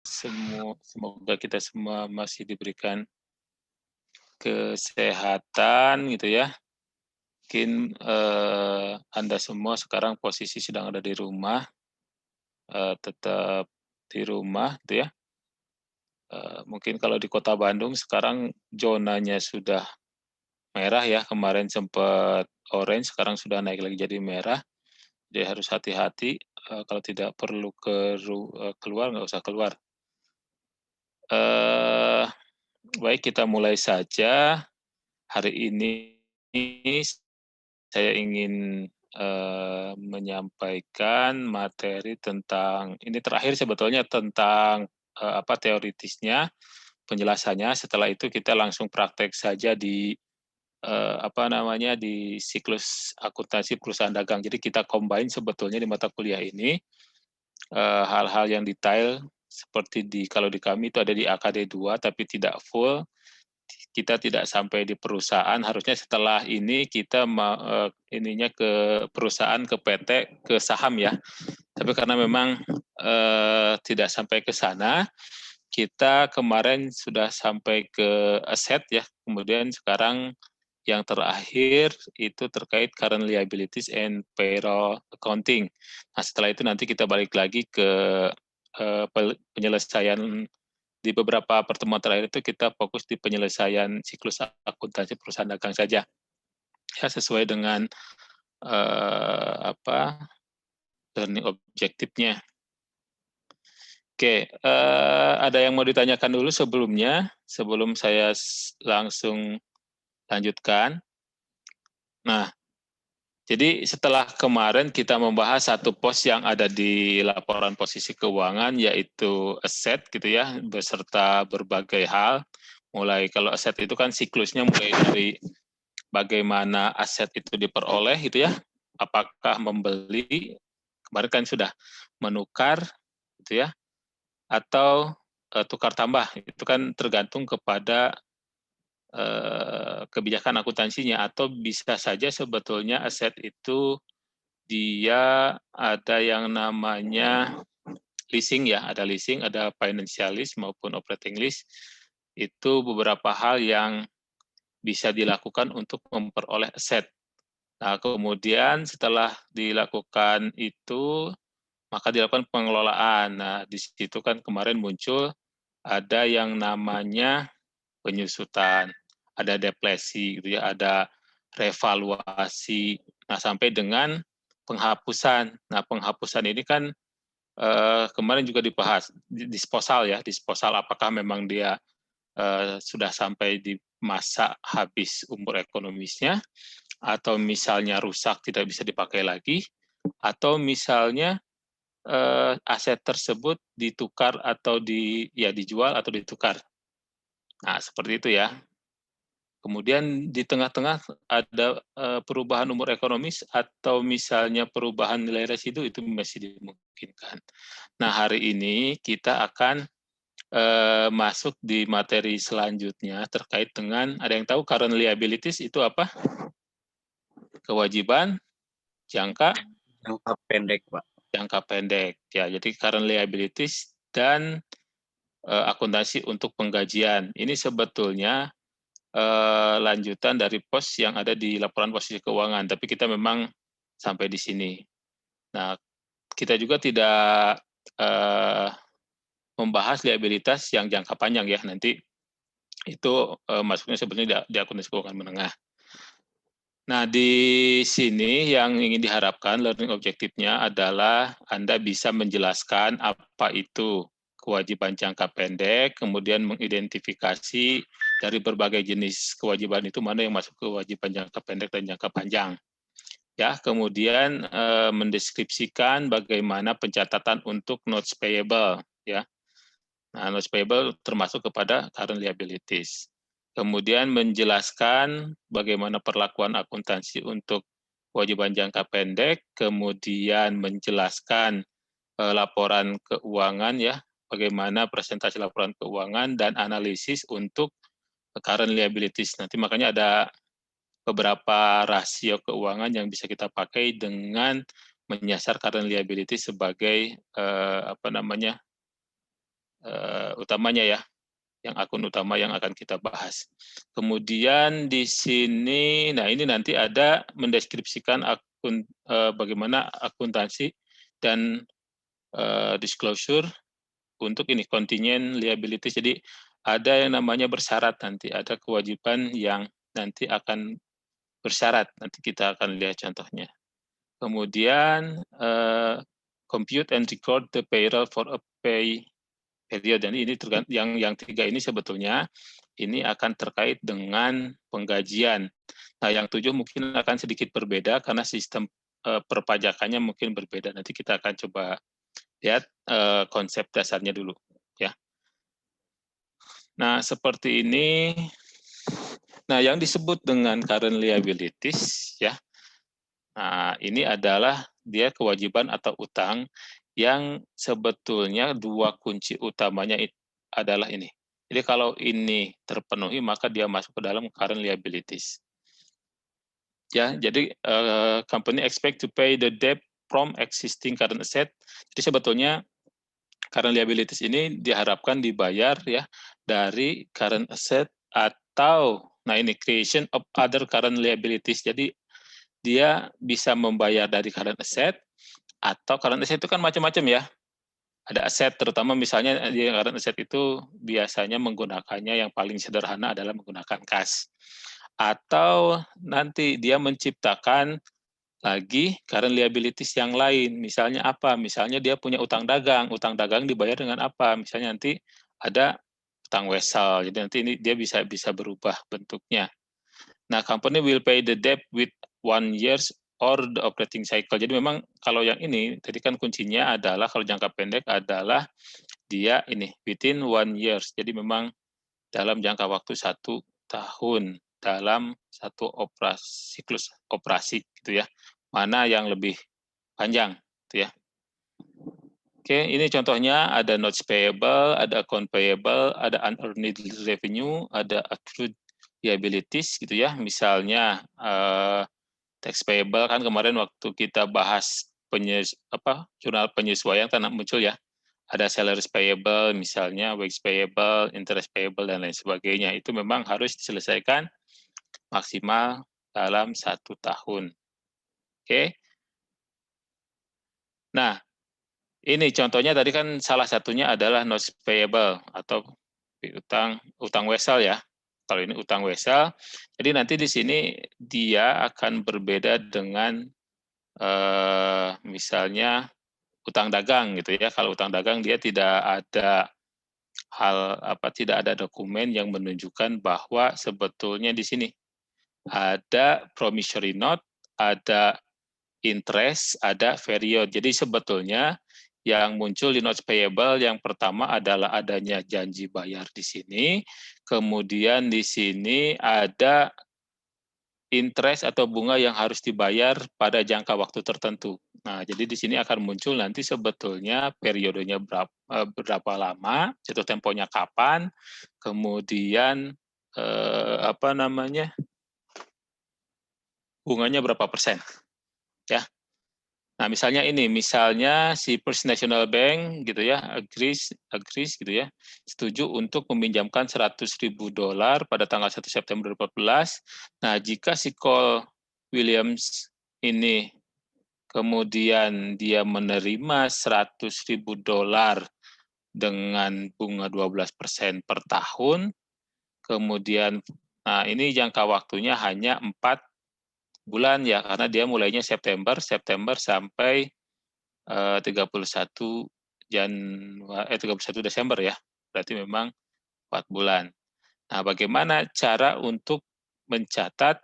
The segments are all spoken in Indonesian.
semoga kita semua masih diberikan kesehatan gitu ya. Mungkin Anda semua sekarang posisi sedang ada di rumah, tetap di rumah gitu ya. Mungkin kalau di Kota Bandung sekarang zonanya sudah merah ya, kemarin sempat orange, sekarang sudah naik lagi jadi merah. Jadi harus hati-hati, kalau tidak perlu keluar, nggak usah keluar. Eh, Baik, kita mulai saja. Hari ini saya ingin menyampaikan materi tentang ini terakhir sebetulnya tentang apa teoritisnya, penjelasannya. Setelah itu kita langsung praktek saja di apa namanya di siklus akuntansi perusahaan dagang. Jadi kita combine sebetulnya di mata kuliah ini hal-hal yang detail seperti kalau di kami itu ada di AKD 2 tapi tidak full, kita tidak sampai di perusahaan, harusnya setelah ini kita ininya ke perusahaan, ke PT, ke saham ya. Tapi karena memang tidak sampai ke sana, kita kemarin sudah sampai ke aset ya, kemudian sekarang yang terakhir itu terkait current liabilities and payroll accounting. Nah, setelah itu nanti kita balik lagi ke penyelesaian di beberapa pertemuan terakhir itu kita fokus di penyelesaian siklus akuntansi perusahaan dagang saja. Ya, sesuai dengan apa learning objektifnya. Oke, ada yang mau ditanyakan dulu sebelumnya, sebelum saya langsung lanjutkan. Nah, jadi setelah kemarin kita membahas satu pos yang ada di laporan posisi keuangan, yaitu aset gitu ya, beserta berbagai hal. Mulai kalau aset itu kan siklusnya mulai dari bagaimana aset itu diperoleh gitu ya, apakah membeli, kemarin kan sudah menukar gitu ya, atau tukar tambah, itu kan tergantung kepada kebijakan akuntansinya, atau bisa saja sebetulnya aset itu dia ada yang namanya leasing ya, ada leasing, ada financial lease maupun operating lease. Itu beberapa hal yang bisa dilakukan untuk memperoleh aset. Nah, kemudian setelah dilakukan itu, maka dilakukan pengelolaan. Nah, di situ kan kemarin muncul ada yang namanya penyusutan, ada depresi gitu ya, ada revaluasi. Nah, sampai dengan penghapusan. Nah, penghapusan ini kan kemarin juga dibahas disposal ya, disposal apakah memang dia sudah sampai di masa habis umur ekonomisnya, atau misalnya rusak tidak bisa dipakai lagi, atau misalnya aset tersebut ditukar atau dijual atau ditukar. Nah, seperti itu ya. Kemudian di tengah-tengah ada perubahan umur ekonomis atau misalnya perubahan nilai residu, itu masih dimungkinkan. Nah, hari ini kita akan masuk di materi selanjutnya terkait dengan, ada yang tahu current liabilities itu apa? Kewajiban jangka pendek, Pak. jangka pendek. Ya, jadi current liabilities dan akuntansi untuk penggajian. Ini sebetulnya lanjutan dari pos yang ada di laporan posisi keuangan, tapi kita memang sampai di sini. Nah, kita juga tidak membahas liabilitas yang jangka panjang ya, nanti itu masuknya sebenarnya di akuntansi keuangan menengah. Nah, di sini yang ingin diharapkan learning objektifnya adalah Anda bisa menjelaskan apa itu kewajiban jangka pendek, kemudian mengidentifikasi dari berbagai jenis kewajiban itu mana yang masuk kewajiban jangka pendek dan jangka panjang. Ya, kemudian mendeskripsikan bagaimana pencatatan untuk notes payable ya. Nah, notes payable termasuk kepada current liabilities. Kemudian menjelaskan bagaimana perlakuan akuntansi untuk kewajiban jangka pendek, kemudian menjelaskan laporan keuangan ya, bagaimana presentasi laporan keuangan dan analisis untuk current liabilities. Nanti makanya ada beberapa rasio keuangan yang bisa kita pakai dengan menyasar current liabilities sebagai apa namanya utamanya ya, yang akun utama yang akan kita bahas. Kemudian di sini, nah ini nanti ada mendeskripsikan akun bagaimana akuntansi dan disclosure untuk ini contingent liabilities. Jadi ada yang namanya bersyarat nanti, ada kewajiban yang nanti akan bersyarat. Nanti kita akan lihat contohnya. Kemudian compute and record the payroll for a pay period. Dan ini yang tiga ini sebetulnya ini akan terkait dengan penggajian. Nah, yang 7 mungkin akan sedikit berbeda karena sistem perpajakannya mungkin berbeda. Nanti kita akan coba lihat konsep dasarnya dulu, ya. Nah, seperti ini. Nah, yang disebut dengan current liabilities, ya. Nah, ini adalah dia kewajiban atau utang yang sebetulnya dua kunci utamanya adalah ini. Jadi kalau ini terpenuhi, maka dia masuk ke dalam current liabilities. Ya, jadi company expect to pay the debt from existing current asset. Jadi sebetulnya current liabilities ini diharapkan dibayar ya dari current asset atau nah ini creation of other current liabilities. Jadi dia bisa membayar dari current asset atau current asset itu kan macam-macam ya. Ada aset terutama misalnya di current asset itu biasanya menggunakannya yang paling sederhana adalah menggunakan kas. Atau nanti dia menciptakan lagi current liabilities yang lain. Misalnya apa? Misalnya dia punya utang dagang dibayar dengan apa? Misalnya nanti ada utang wesel. Jadi nanti ini dia bisa berubah bentuknya. Nah, company will pay the debt with 1 years or the operating cycle. Jadi memang kalau yang ini tadi kan kuncinya adalah kalau jangka pendek adalah dia ini within 1 years. Jadi memang dalam jangka waktu 1 tahun dalam satu siklus operasi gitu ya. Mana yang lebih panjang gitu ya. Oke, ini contohnya ada notes payable, ada account payable, ada unearned revenue, ada accrued liabilities gitu ya. Misalnya tax payable kan kemarin waktu kita bahas jurnal penyesuaian kan muncul ya. Ada salaries payable, misalnya wage payable, interest payable dan lain sebagainya. Itu memang harus diselesaikan maksimal dalam 1 tahun. Oke. Nah, ini contohnya tadi kan salah satunya adalah notes payable atau utang wesel ya. Kalau ini utang wesel, jadi nanti di sini dia akan berbeda dengan misalnya utang dagang gitu ya. Kalau utang dagang dia tidak ada tidak ada dokumen yang menunjukkan bahwa sebetulnya di sini ada promissory note, ada interest, ada period. Jadi sebetulnya yang muncul di notes payable yang pertama adalah adanya janji bayar di sini, kemudian di sini ada interest atau bunga yang harus dibayar pada jangka waktu tertentu. Nah, jadi di sini akan muncul nanti sebetulnya periodenya berapa lama, jatuh temponya kapan, kemudian bunganya berapa persen, ya. Nah, misalnya si First National Bank gitu ya, agrees gitu ya, setuju untuk meminjamkan $100.000 pada tanggal 1 September 2014. Nah, jika si Cole Williams ini kemudian dia menerima $100.000 dengan bunga 12% per tahun, kemudian nah ini jangka waktunya hanya 4 bulan ya, karena dia mulainya September sampai 31 Desember ya. Berarti memang 4 bulan. Nah, bagaimana cara untuk mencatat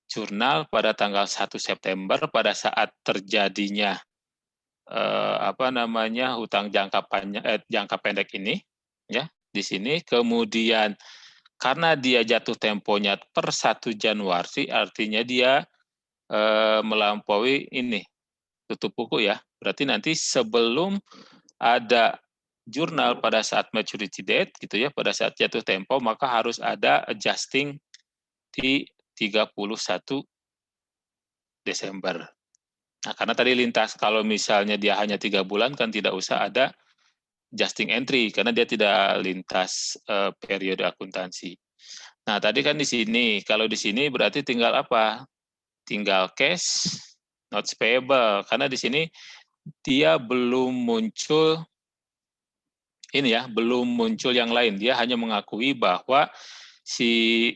jurnal pada tanggal 1 September pada saat terjadinya hutang jangka pendek ini ya di sini, kemudian karena dia jatuh temponya per 1 Januari artinya dia melampaui ini tutup buku ya. Berarti nanti sebelum ada jurnal pada saat maturity date gitu ya, pada saat jatuh tempo maka harus ada adjusting di 31 Desember. Nah, karena tadi lintas kalau misalnya dia hanya 3 bulan kan tidak usah ada adjusting entry karena dia tidak lintas periode akuntansi. Nah, tadi kan di sini, kalau di sini berarti tinggal apa? Tinggal cash, notes payable, karena di sini dia belum muncul ini ya, belum muncul yang lain. Dia hanya mengakui bahwa si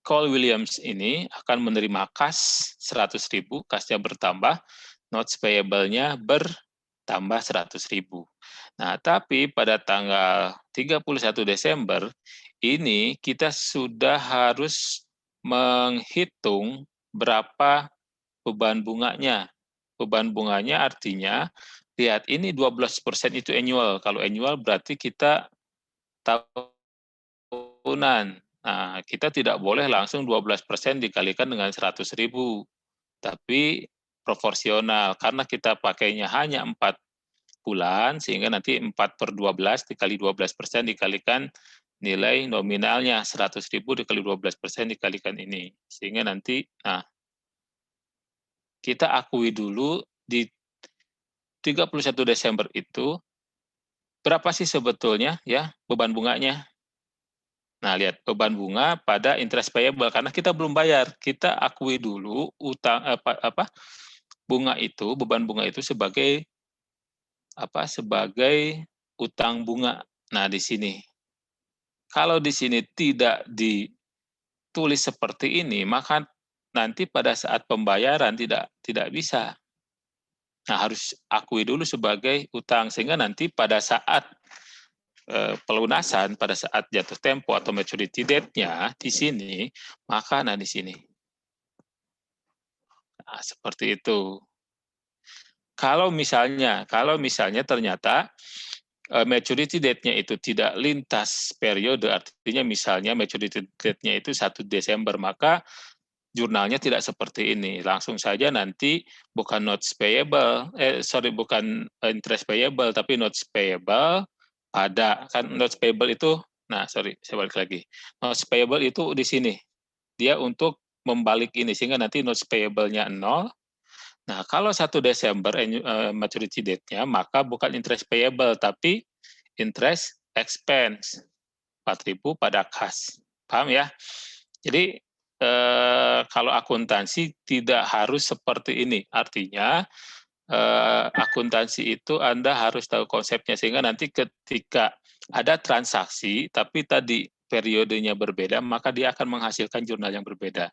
Cole Williams ini akan menerima kas 100.000, kasnya bertambah, notes payable-nya bertambah 100.000. Nah, tapi pada tanggal 31 Desember ini kita sudah harus menghitung berapa beban bunganya. Beban bunganya artinya, lihat ini 12% itu annual. Kalau annual berarti kita tahunan. Nah, kita tidak boleh langsung 12% dikalikan dengan 100.000, tapi proporsional. Karena kita pakainya hanya 4 bulan, sehingga nanti 4/12 dikali 12% dikalikan nilai nominalnya 100.000 dikali 12% dikalikan ini. Sehingga nanti, nah, kita akui dulu di 31 Desember itu, berapa sih sebetulnya ya beban bunganya? Nah, lihat beban bunga pada interest payable, karena kita belum bayar. Kita akui dulu utang bunga itu, beban bunga itu sebagai sebagai utang bunga. Nah, di sini. Kalau di sini tidak ditulis seperti ini, maka nanti pada saat pembayaran tidak bisa. Nah, harus akui dulu sebagai utang, sehingga nanti pada saat pelunasan, pada saat jatuh tempo atau maturity date-nya di sini, maka di sini. Nah, seperti itu. Kalau misalnya ternyata maturity date-nya itu tidak lintas periode, artinya misalnya maturity date-nya itu 1 Desember, maka jurnalnya tidak seperti ini. Langsung saja nanti bukan notes payable, bukan interest payable, tapi notes payable ada. Kan notes payable itu, saya balik lagi. Notes payable itu di sini. Dia untuk membalik ini, sehingga nanti notes payable-nya 0. Nah, kalau 1 Desember maturity date-nya, maka bukan interest payable, tapi interest expense. 4.000 pada kas. Paham ya? Jadi, kalau akuntansi tidak harus seperti ini. Artinya, akuntansi itu Anda harus tahu konsepnya, sehingga nanti ketika ada transaksi, tapi tadi periodenya berbeda, maka dia akan menghasilkan jurnal yang berbeda.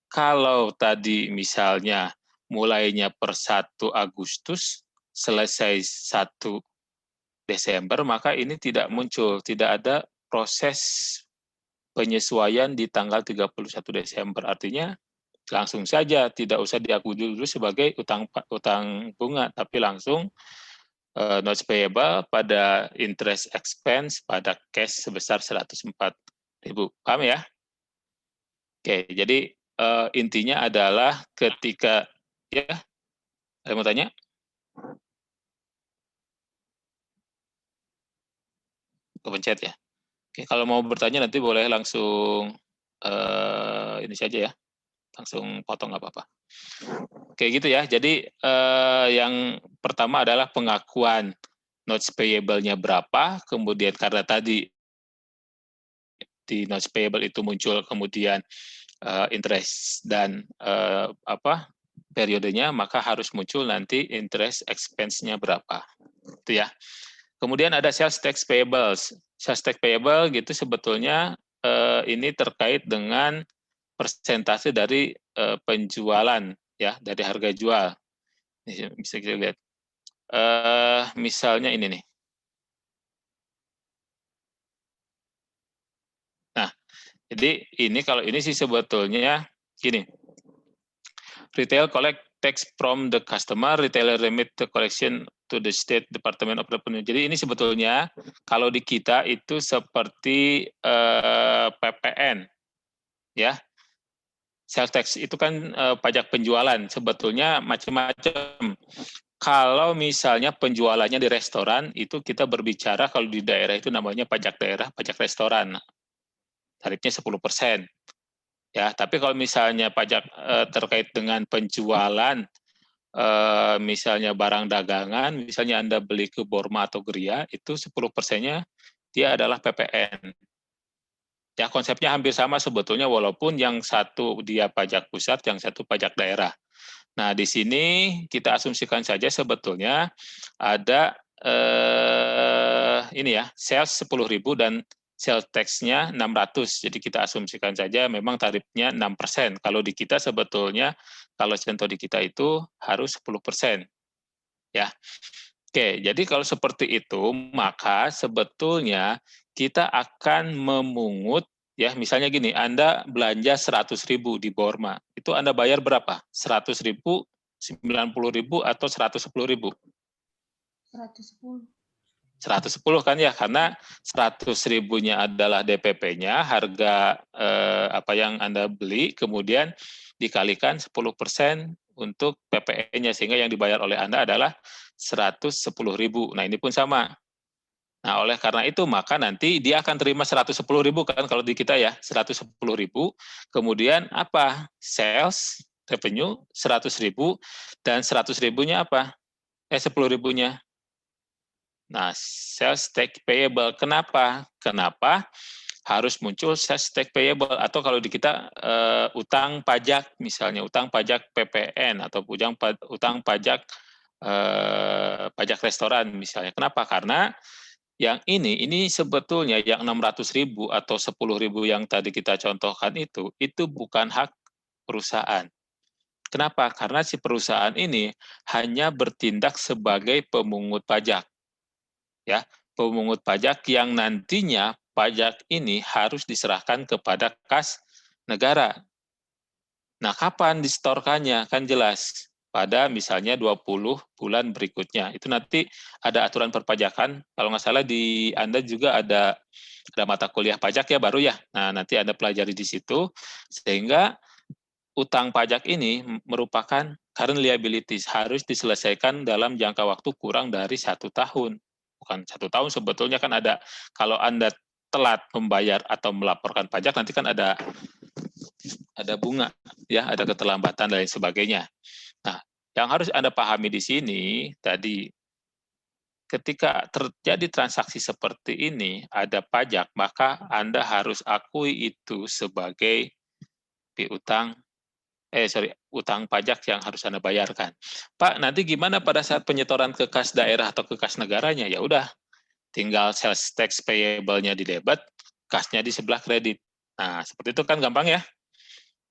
Kalau tadi misalnya mulainya per 1 Agustus, selesai 1 Desember, maka ini tidak muncul, tidak ada proses penyesuaian di tanggal 31 Desember. Artinya langsung saja, tidak usah diakui dulu sebagai utang bunga, tapi langsung notes payable pada interest expense pada cash sebesar 104.000. Paham ya? Oke, jadi intinya adalah ketika, ya, ada mau tanya? Kepencet ya? Oke, kalau mau bertanya nanti boleh langsung ini saja ya, langsung potong nggak apa-apa. Oke gitu ya, jadi yang pertama adalah pengakuan notes payable-nya berapa, kemudian karena tadi di notes payable itu muncul kemudian interest dan periodenya, maka harus muncul nanti interest expense-nya berapa. Itu ya. Kemudian ada sales tax payables. Sales tax payable gitu sebetulnya ini terkait dengan persentase dari penjualan ya, dari harga jual. Ini bisa kita lihat. Misalnya ini nih. Nah, jadi ini kalau ini sih sebetulnya gini. Retail collect tax from the customer, retailer remit the collection to the State Department of Revenue. Jadi ini sebetulnya kalau di kita itu seperti PPN, ya. Sales tax itu kan pajak penjualan, sebetulnya macam-macam. Kalau misalnya penjualannya di restoran, itu kita berbicara kalau di daerah itu namanya pajak daerah, pajak restoran. Tarifnya 10%. Ya, tapi kalau misalnya pajak terkait dengan penjualan misalnya barang dagangan, misalnya Anda beli ke Borma atau Geria, itu 10%-nya dia adalah PPN. Ya, konsepnya hampir sama sebetulnya, walaupun yang satu dia pajak pusat, yang satu pajak daerah. Nah, di sini kita asumsikan saja sebetulnya ada ini ya, sales 10.000 dan sales tax-nya 600. Jadi kita asumsikan saja memang tarifnya 6%. Kalau di kita sebetulnya, kalau contoh di kita itu harus 10%. Ya. Oke, jadi kalau seperti itu, maka sebetulnya kita akan memungut, ya misalnya gini, Anda belanja 100.000 di Borma, itu Anda bayar berapa? 100.000, 90.000, atau 110.000? 110. 110 kan ya, karena 100.000-nya adalah DPP-nya, harga apa yang Anda beli, kemudian dikalikan 10% untuk PPN-nya, sehingga yang dibayar oleh Anda adalah 110.000. Nah, ini pun sama. Nah, oleh karena itu, maka nanti dia akan terima 110.000 kan, kalau di kita ya, 110.000, kemudian apa? Sales, revenue, 100.000, dan 100.000-nya apa? 10.000-nya. Nah, sales tax payable. Kenapa? Kenapa harus muncul sales tax payable? Atau kalau di kita utang pajak, misalnya utang pajak PPN atau utang pajak pajak restoran misalnya. Kenapa? Karena yang ini sebetulnya yang 600.000 atau 10.000 yang tadi kita contohkan itu bukan hak perusahaan. Kenapa? Karena si perusahaan ini hanya bertindak sebagai pemungut pajak. Ya, pemungut pajak yang nantinya pajak ini harus diserahkan kepada kas negara. Nah, kapan distorkannya? Kan jelas pada misalnya 20 bulan berikutnya. Itu nanti ada aturan perpajakan, kalau nggak salah di Anda juga ada mata kuliah pajak ya baru ya. Nah, nanti Anda pelajari di situ, sehingga utang pajak ini merupakan current liabilities, harus diselesaikan dalam jangka waktu kurang dari 1 tahun. Bukan 1 tahun, sebetulnya kan ada, kalau Anda telat membayar atau melaporkan pajak, nanti kan ada bunga, ya, ada keterlambatan dan lain sebagainya. Nah, yang harus Anda pahami di sini tadi, ketika terjadi transaksi seperti ini, ada pajak, maka Anda harus akui itu sebagai piutang utang pajak yang harus Anda bayarkan. Pak, nanti gimana pada saat penyetoran ke kas daerah atau ke kas negaranya? Ya udah, tinggal sales tax payable-nya di debit, kasnya di sebelah kredit. Nah, seperti itu kan gampang ya.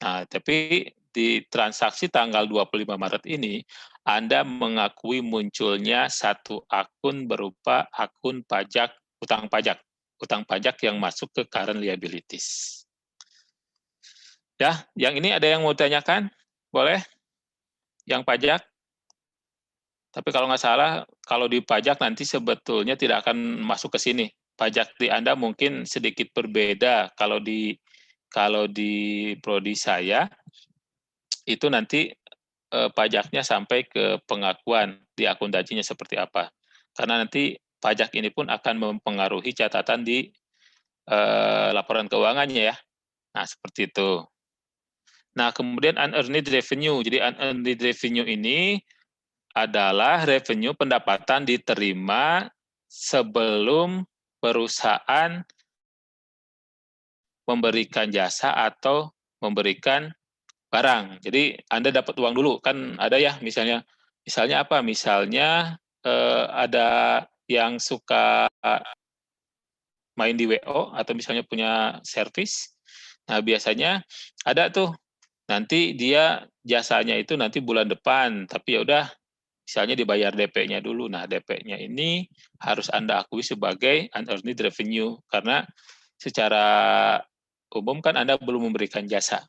Nah, tapi di transaksi tanggal 25 Maret ini, Anda mengakui munculnya satu akun berupa akun pajak, utang pajak yang masuk ke current liabilities. Ya, yang ini ada yang mau tanyakan? Boleh? Yang pajak? Tapi kalau nggak salah, kalau di pajak nanti sebetulnya tidak akan masuk ke sini. Pajak di Anda mungkin sedikit berbeda. Kalau di prodi saya, itu nanti pajaknya sampai ke pengakuan di akuntansinya seperti apa. Karena nanti pajak ini pun akan mempengaruhi catatan di laporan keuangannya ya. Nah, seperti itu. Nah, kemudian unearned revenue. Jadi unearned revenue ini adalah revenue pendapatan diterima sebelum perusahaan memberikan jasa atau memberikan barang. Jadi Anda dapat uang dulu, kan ada ya misalnya apa? Misalnya ada yang suka main di WO atau misalnya punya servis. Nah, biasanya ada tuh nanti dia jasanya itu nanti bulan depan, tapi ya udah misalnya dibayar DP-nya dulu. Nah, DP-nya ini harus Anda akui sebagai unearned revenue karena secara umum kan Anda belum memberikan jasa.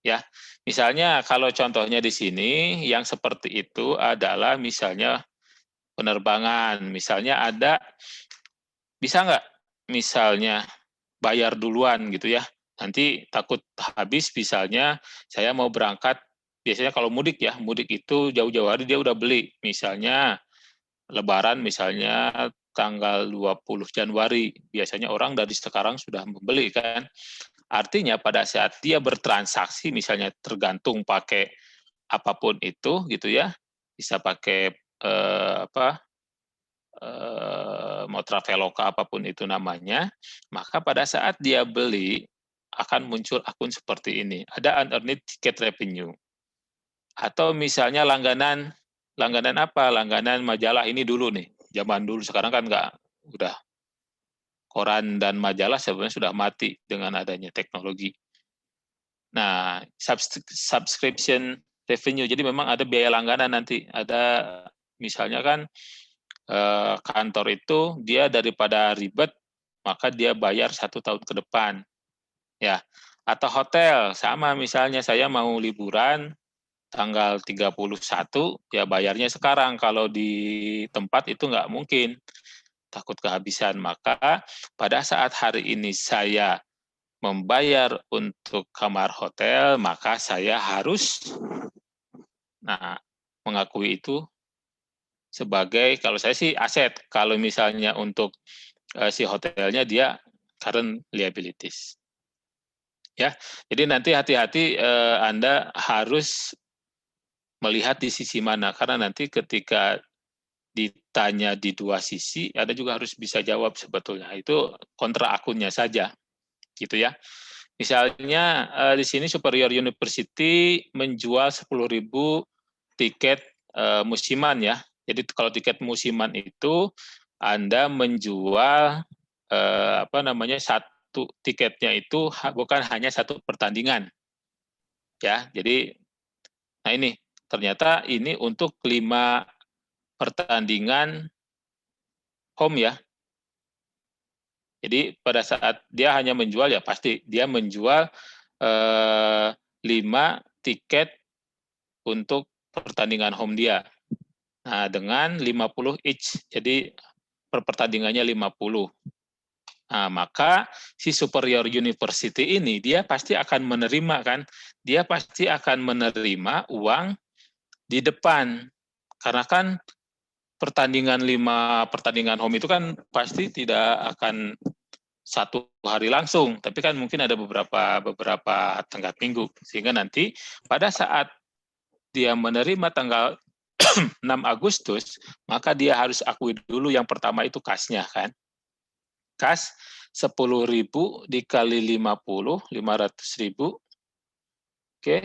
Ya, misalnya kalau contohnya di sini yang seperti itu adalah misalnya penerbangan, misalnya ada bisa nggak misalnya bayar duluan gitu ya, nanti takut habis misalnya saya mau berangkat, biasanya kalau mudik ya, mudik itu jauh-jauh hari dia udah beli, misalnya Lebaran misalnya tanggal 20 Januari, biasanya orang dari sekarang sudah membeli kan. Artinya pada saat dia bertransaksi, misalnya tergantung pakai apapun itu gitu ya, bisa pakai mau Traveloka apapun itu namanya, maka pada saat dia beli akan muncul akun seperti ini. Ada unearned ticket revenue. Atau misalnya langganan apa? Langganan majalah ini dulu nih. Zaman dulu, sekarang kan nggak, udah koran dan majalah sebenarnya sudah mati dengan adanya teknologi. Nah, subscription revenue. Jadi memang ada biaya langganan nanti. Ada misalnya kan kantor itu dia daripada ribet, maka dia bayar 1 tahun ke depan. Ya. Atau hotel, sama misalnya saya mau liburan tanggal 31, ya bayarnya sekarang. Kalau di tempat itu nggak mungkin, takut kehabisan. Maka pada saat hari ini saya membayar untuk kamar hotel, maka saya harus mengakui itu sebagai, kalau saya sih aset. Kalau misalnya untuk si hotelnya dia current liabilities. Ya, jadi nanti hati-hati Anda harus melihat di sisi mana, karena nanti ketika ditanya di dua sisi, Anda juga harus bisa jawab sebetulnya. Itu kontra akunnya saja, gitu ya. Misalnya di sini Superior University menjual 10.000 tiket musiman ya. Jadi kalau tiket musiman itu Anda menjual satu tiketnya itu bukan hanya satu pertandingan. Ya, jadi nah ini ternyata ini untuk 5 pertandingan home ya. Jadi pada saat dia hanya menjual, ya pasti dia menjual 5 tiket untuk pertandingan home dia. Nah, dengan 50 each, jadi per pertandingannya 50. Nah, maka si Superior University ini dia pasti akan menerima kan, dia pasti akan menerima uang di depan. Karena kan pertandingan 5 pertandingan home itu kan pasti tidak akan satu hari langsung, tapi kan mungkin ada beberapa tenggat minggu, sehingga nanti pada saat dia menerima tanggal 6 Agustus, maka dia harus akui dulu yang pertama itu kasnya kan. Kas 10.000 dikali 50, 500.000. Oke.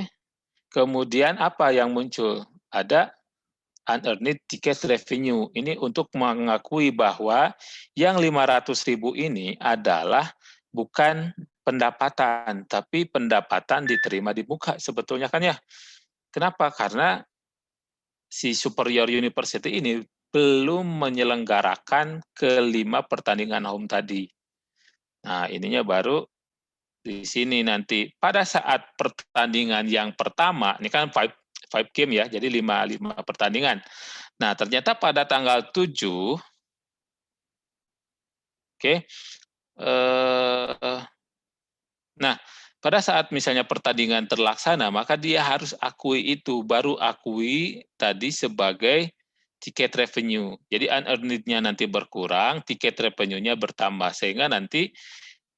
Kemudian apa yang muncul? Ada unearned ticket revenue. Ini untuk mengakui bahwa yang 500.000 ini adalah bukan pendapatan, tapi pendapatan diterima di muka sebetulnya kan ya. Kenapa? Karena si Superior University ini belum menyelenggarakan ke-5 pertandingan home tadi. Nah, ininya baru di sini nanti. Pada saat pertandingan yang pertama, ini kan 5 game ya, jadi 5 pertandingan. Nah, ternyata pada tanggal 7, oke, nah, pada saat misalnya pertandingan terlaksana, maka dia harus akui itu, baru akui tadi sebagai tiket revenue. Jadi unearned-nya nanti berkurang, tiket revenue-nya bertambah. Sehingga nanti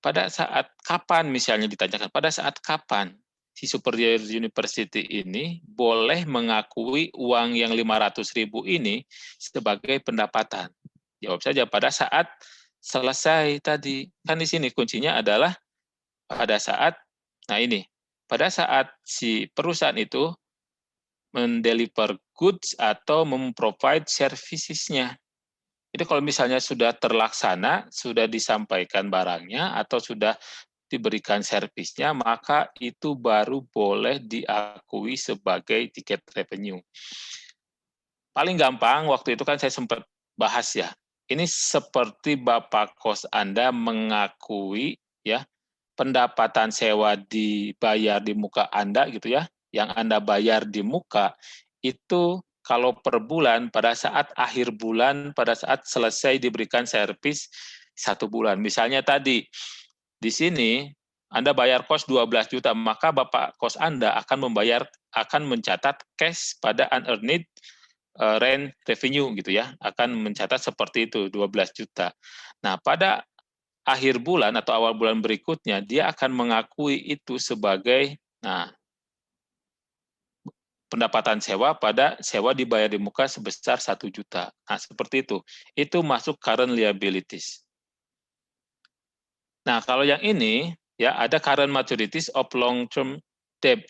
pada saat kapan, misalnya ditanyakan, pada saat kapan si Superior University ini boleh mengakui uang yang 500.000 ini sebagai pendapatan? Jawab saja pada saat selesai tadi. Kan di sini kuncinya adalah pada saat, nah ini, pada saat si perusahaan itu mendeliver goods atau memprovide services-nya. Jadi kalau misalnya sudah terlaksana, sudah disampaikan barangnya, atau sudah diberikan servisnya, maka itu baru boleh diakui sebagai tiket revenue. Paling gampang, waktu itu kan saya sempat bahas ya, ini seperti Bapak kos Anda mengakui ya, pendapatan sewa dibayar di muka Anda gitu ya, yang Anda bayar di muka, itu kalau per bulan, pada saat akhir bulan, pada saat selesai diberikan servis 1 bulan. Misalnya tadi, di sini Anda bayar kos 12 juta, maka Bapak kos Anda akan mencatat cash pada unearned rent revenue gitu ya, akan mencatat seperti itu 12 juta. Nah, pada akhir bulan atau awal bulan berikutnya, dia akan mengakui itu sebagai, nah, pendapatan sewa pada sewa dibayar di muka sebesar 1 juta. Nah, seperti itu. Itu masuk current liabilities. Nah, kalau yang ini, ya ada current maturities of long-term debt.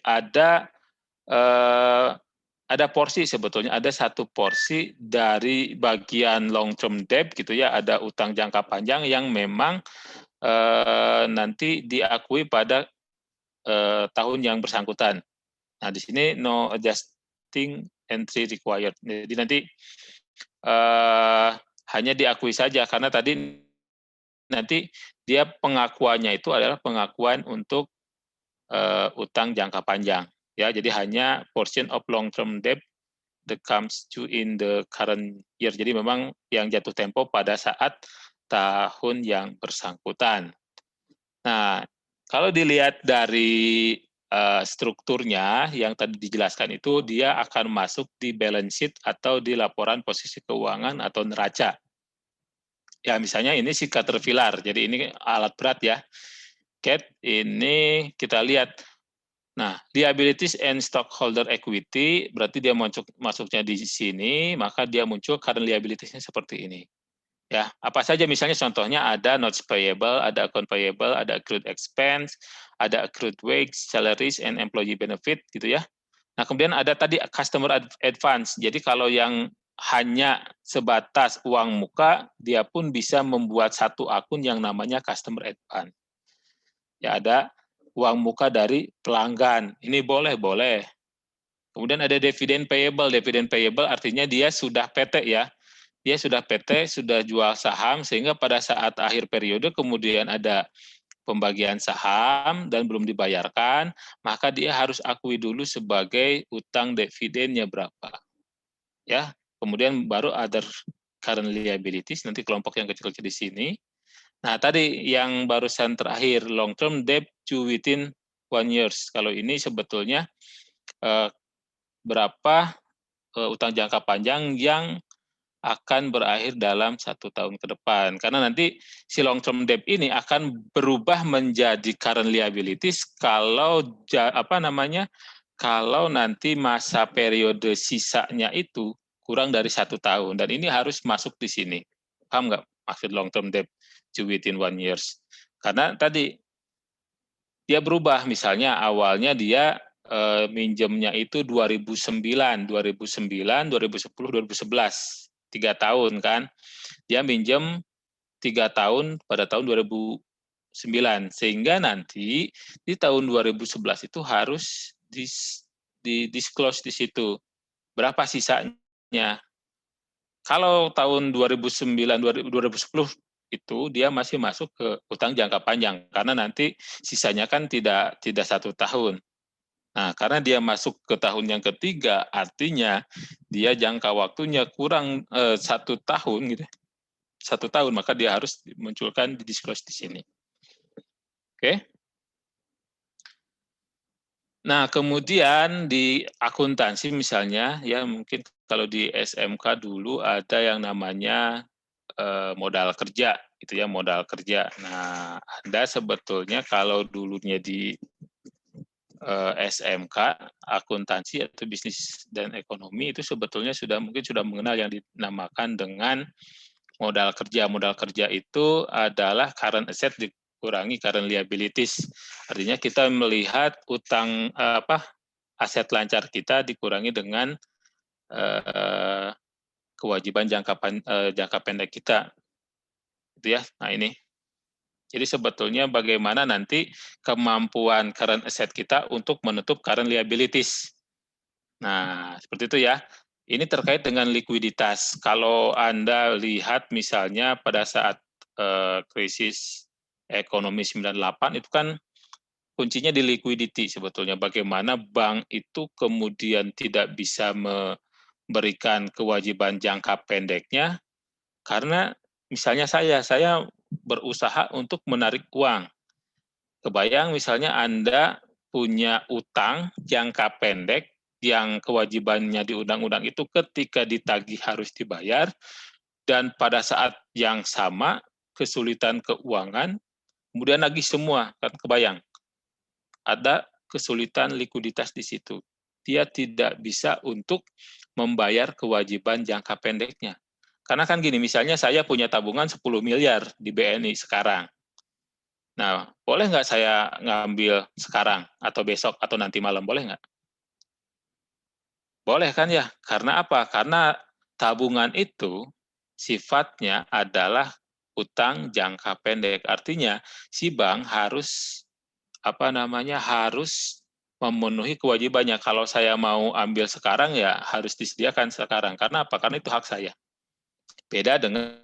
Ada porsi sebetulnya, ada satu porsi dari bagian long-term debt gitu ya, ada utang jangka panjang yang memang nanti diakui pada tahun yang bersangkutan. Nah, di sini no adjusting entry required. Jadi nanti hanya diakui saja karena tadi nanti dia pengakuannya itu adalah pengakuan untuk utang jangka panjang. Ya, jadi hanya portion of long-term debt that comes to in the current year. Jadi memang yang jatuh tempo pada saat tahun yang bersangkutan. Nah, kalau dilihat dari strukturnya yang tadi dijelaskan itu, dia akan masuk di balance sheet atau di laporan posisi keuangan atau neraca. Ya, misalnya ini si Caterpillar, jadi ini alat berat ya. CAT ini kita lihat. Nah, liabilities and stockholder equity, berarti dia masuknya di sini, maka dia muncul current liabilities-nya seperti ini. Ya, apa saja misalnya contohnya ada notes payable, ada account payable, ada accrued expense, ada accrued wage, salaries, and employee benefit, gitu ya. Nah, kemudian ada tadi customer advance. Jadi kalau yang hanya sebatas uang muka, dia pun bisa membuat satu akun yang namanya customer advance. Ya, ada uang muka dari pelanggan. Ini boleh. Kemudian ada dividend payable. Dividend payable artinya dia sudah PT ya. Dia sudah PT, sudah jual saham, sehingga pada saat akhir periode kemudian ada pembagian saham dan belum dibayarkan, maka dia harus akui dulu sebagai utang dividennya berapa. Ya, kemudian baru other current liabilities, nanti kelompok yang kecil-kecil di sini. Nah, tadi yang barusan terakhir, long term debt due within 1 year. Kalau ini sebetulnya berapa utang jangka panjang yang akan berakhir dalam 1 tahun ke depan. Karena nanti si long term debt ini akan berubah menjadi current liabilities kalau kalau nanti masa periode sisanya itu kurang dari 1 tahun. Dan ini harus masuk di sini. Paham nggak maksud long term debt due within 1 year? Karena tadi dia berubah, misalnya awalnya dia minjemnya itu 2009, 2010, 2011. 3 tahun kan. Dia minjem 3 tahun pada tahun 2009. Sehingga nanti di tahun 2011 itu harus di-disclose di situ. Berapa sisanya. Kalau tahun 2009, 2010 itu dia masih masuk ke utang jangka panjang. Karena nanti sisanya kan tidak 1 tahun. Nah, karena dia masuk ke tahun yang ketiga, artinya dia jangka waktunya kurang 1 tahun gitu. 1 tahun, maka dia harus munculkan di disclose di sini. Oke. Nah, kemudian di akuntansi misalnya, ya mungkin kalau di SMK dulu ada yang namanya modal kerja, gitu ya, modal kerja. Nah, Anda sebetulnya kalau dulunya di SMK, akuntansi atau bisnis dan ekonomi itu sebetulnya mungkin sudah mengenal yang dinamakan dengan modal kerja. Modal kerja itu adalah current asset dikurangi current liabilities. Artinya kita melihat utang aset lancar kita dikurangi dengan kewajiban jangka pendek kita. Gitu ya. Nah, ini. Jadi sebetulnya bagaimana nanti kemampuan current asset kita untuk menutup current liabilities. Nah, seperti itu ya. Ini terkait dengan likuiditas. Kalau Anda lihat misalnya pada saat krisis ekonomi 98 itu kan kuncinya di liquidity sebetulnya. Bagaimana bank itu kemudian tidak bisa memberikan kewajiban jangka pendeknya karena misalnya saya berusaha untuk menarik uang. Kebayang misalnya Anda punya utang jangka pendek yang kewajibannya di undang-undang itu ketika ditagih harus dibayar, dan pada saat yang sama kesulitan keuangan, kemudian nagih semua, kan kebayang. Ada kesulitan likuiditas di situ. dia tidak bisa untuk membayar kewajiban jangka pendeknya. Karena kan gini, misalnya saya punya tabungan 10 miliar di BNI sekarang. Nah, boleh nggak saya ngambil sekarang, atau besok, atau nanti malam, boleh nggak? Boleh kan ya? Karena apa? Karena tabungan itu sifatnya adalah utang jangka pendek. Artinya, si bank harus harus memenuhi kewajibannya. Kalau saya mau ambil sekarang ya harus disediakan sekarang. Karena apa? Karena itu hak saya. Beda dengan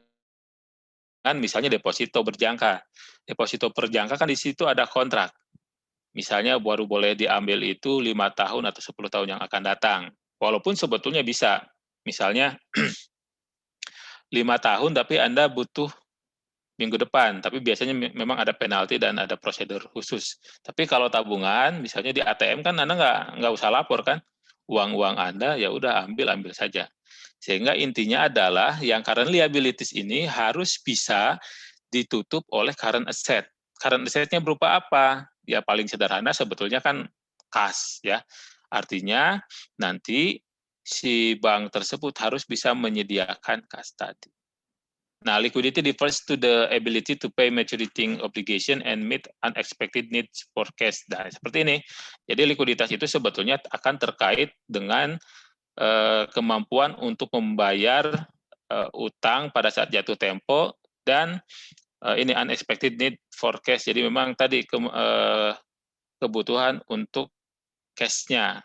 misalnya deposito berjangka. Deposito berjangka kan di situ ada kontrak. Misalnya baru boleh diambil itu 5 tahun atau 10 tahun yang akan datang. Walaupun sebetulnya bisa. Misalnya 5 tahun tapi Anda butuh minggu depan, tapi biasanya memang ada penalti dan ada prosedur khusus. Tapi kalau tabungan, misalnya di ATM kan Anda nggak usah lapor kan, uang Anda ya udah ambil saja. Sehingga intinya adalah yang current liabilities ini harus bisa ditutup oleh current asset. Current asset-nya berupa apa? Ya paling sederhana sebetulnya kan kas ya. Artinya nanti si bank tersebut harus bisa menyediakan kas tadi. Nah, liquidity refers to the ability to pay maturity obligation and meet unexpected needs for cash. Nah, seperti ini. Jadi likuiditas itu sebetulnya akan terkait dengan kemampuan untuk membayar utang pada saat jatuh tempo dan ini unexpected need for cash. Jadi memang tadi kebutuhan untuk cash-nya.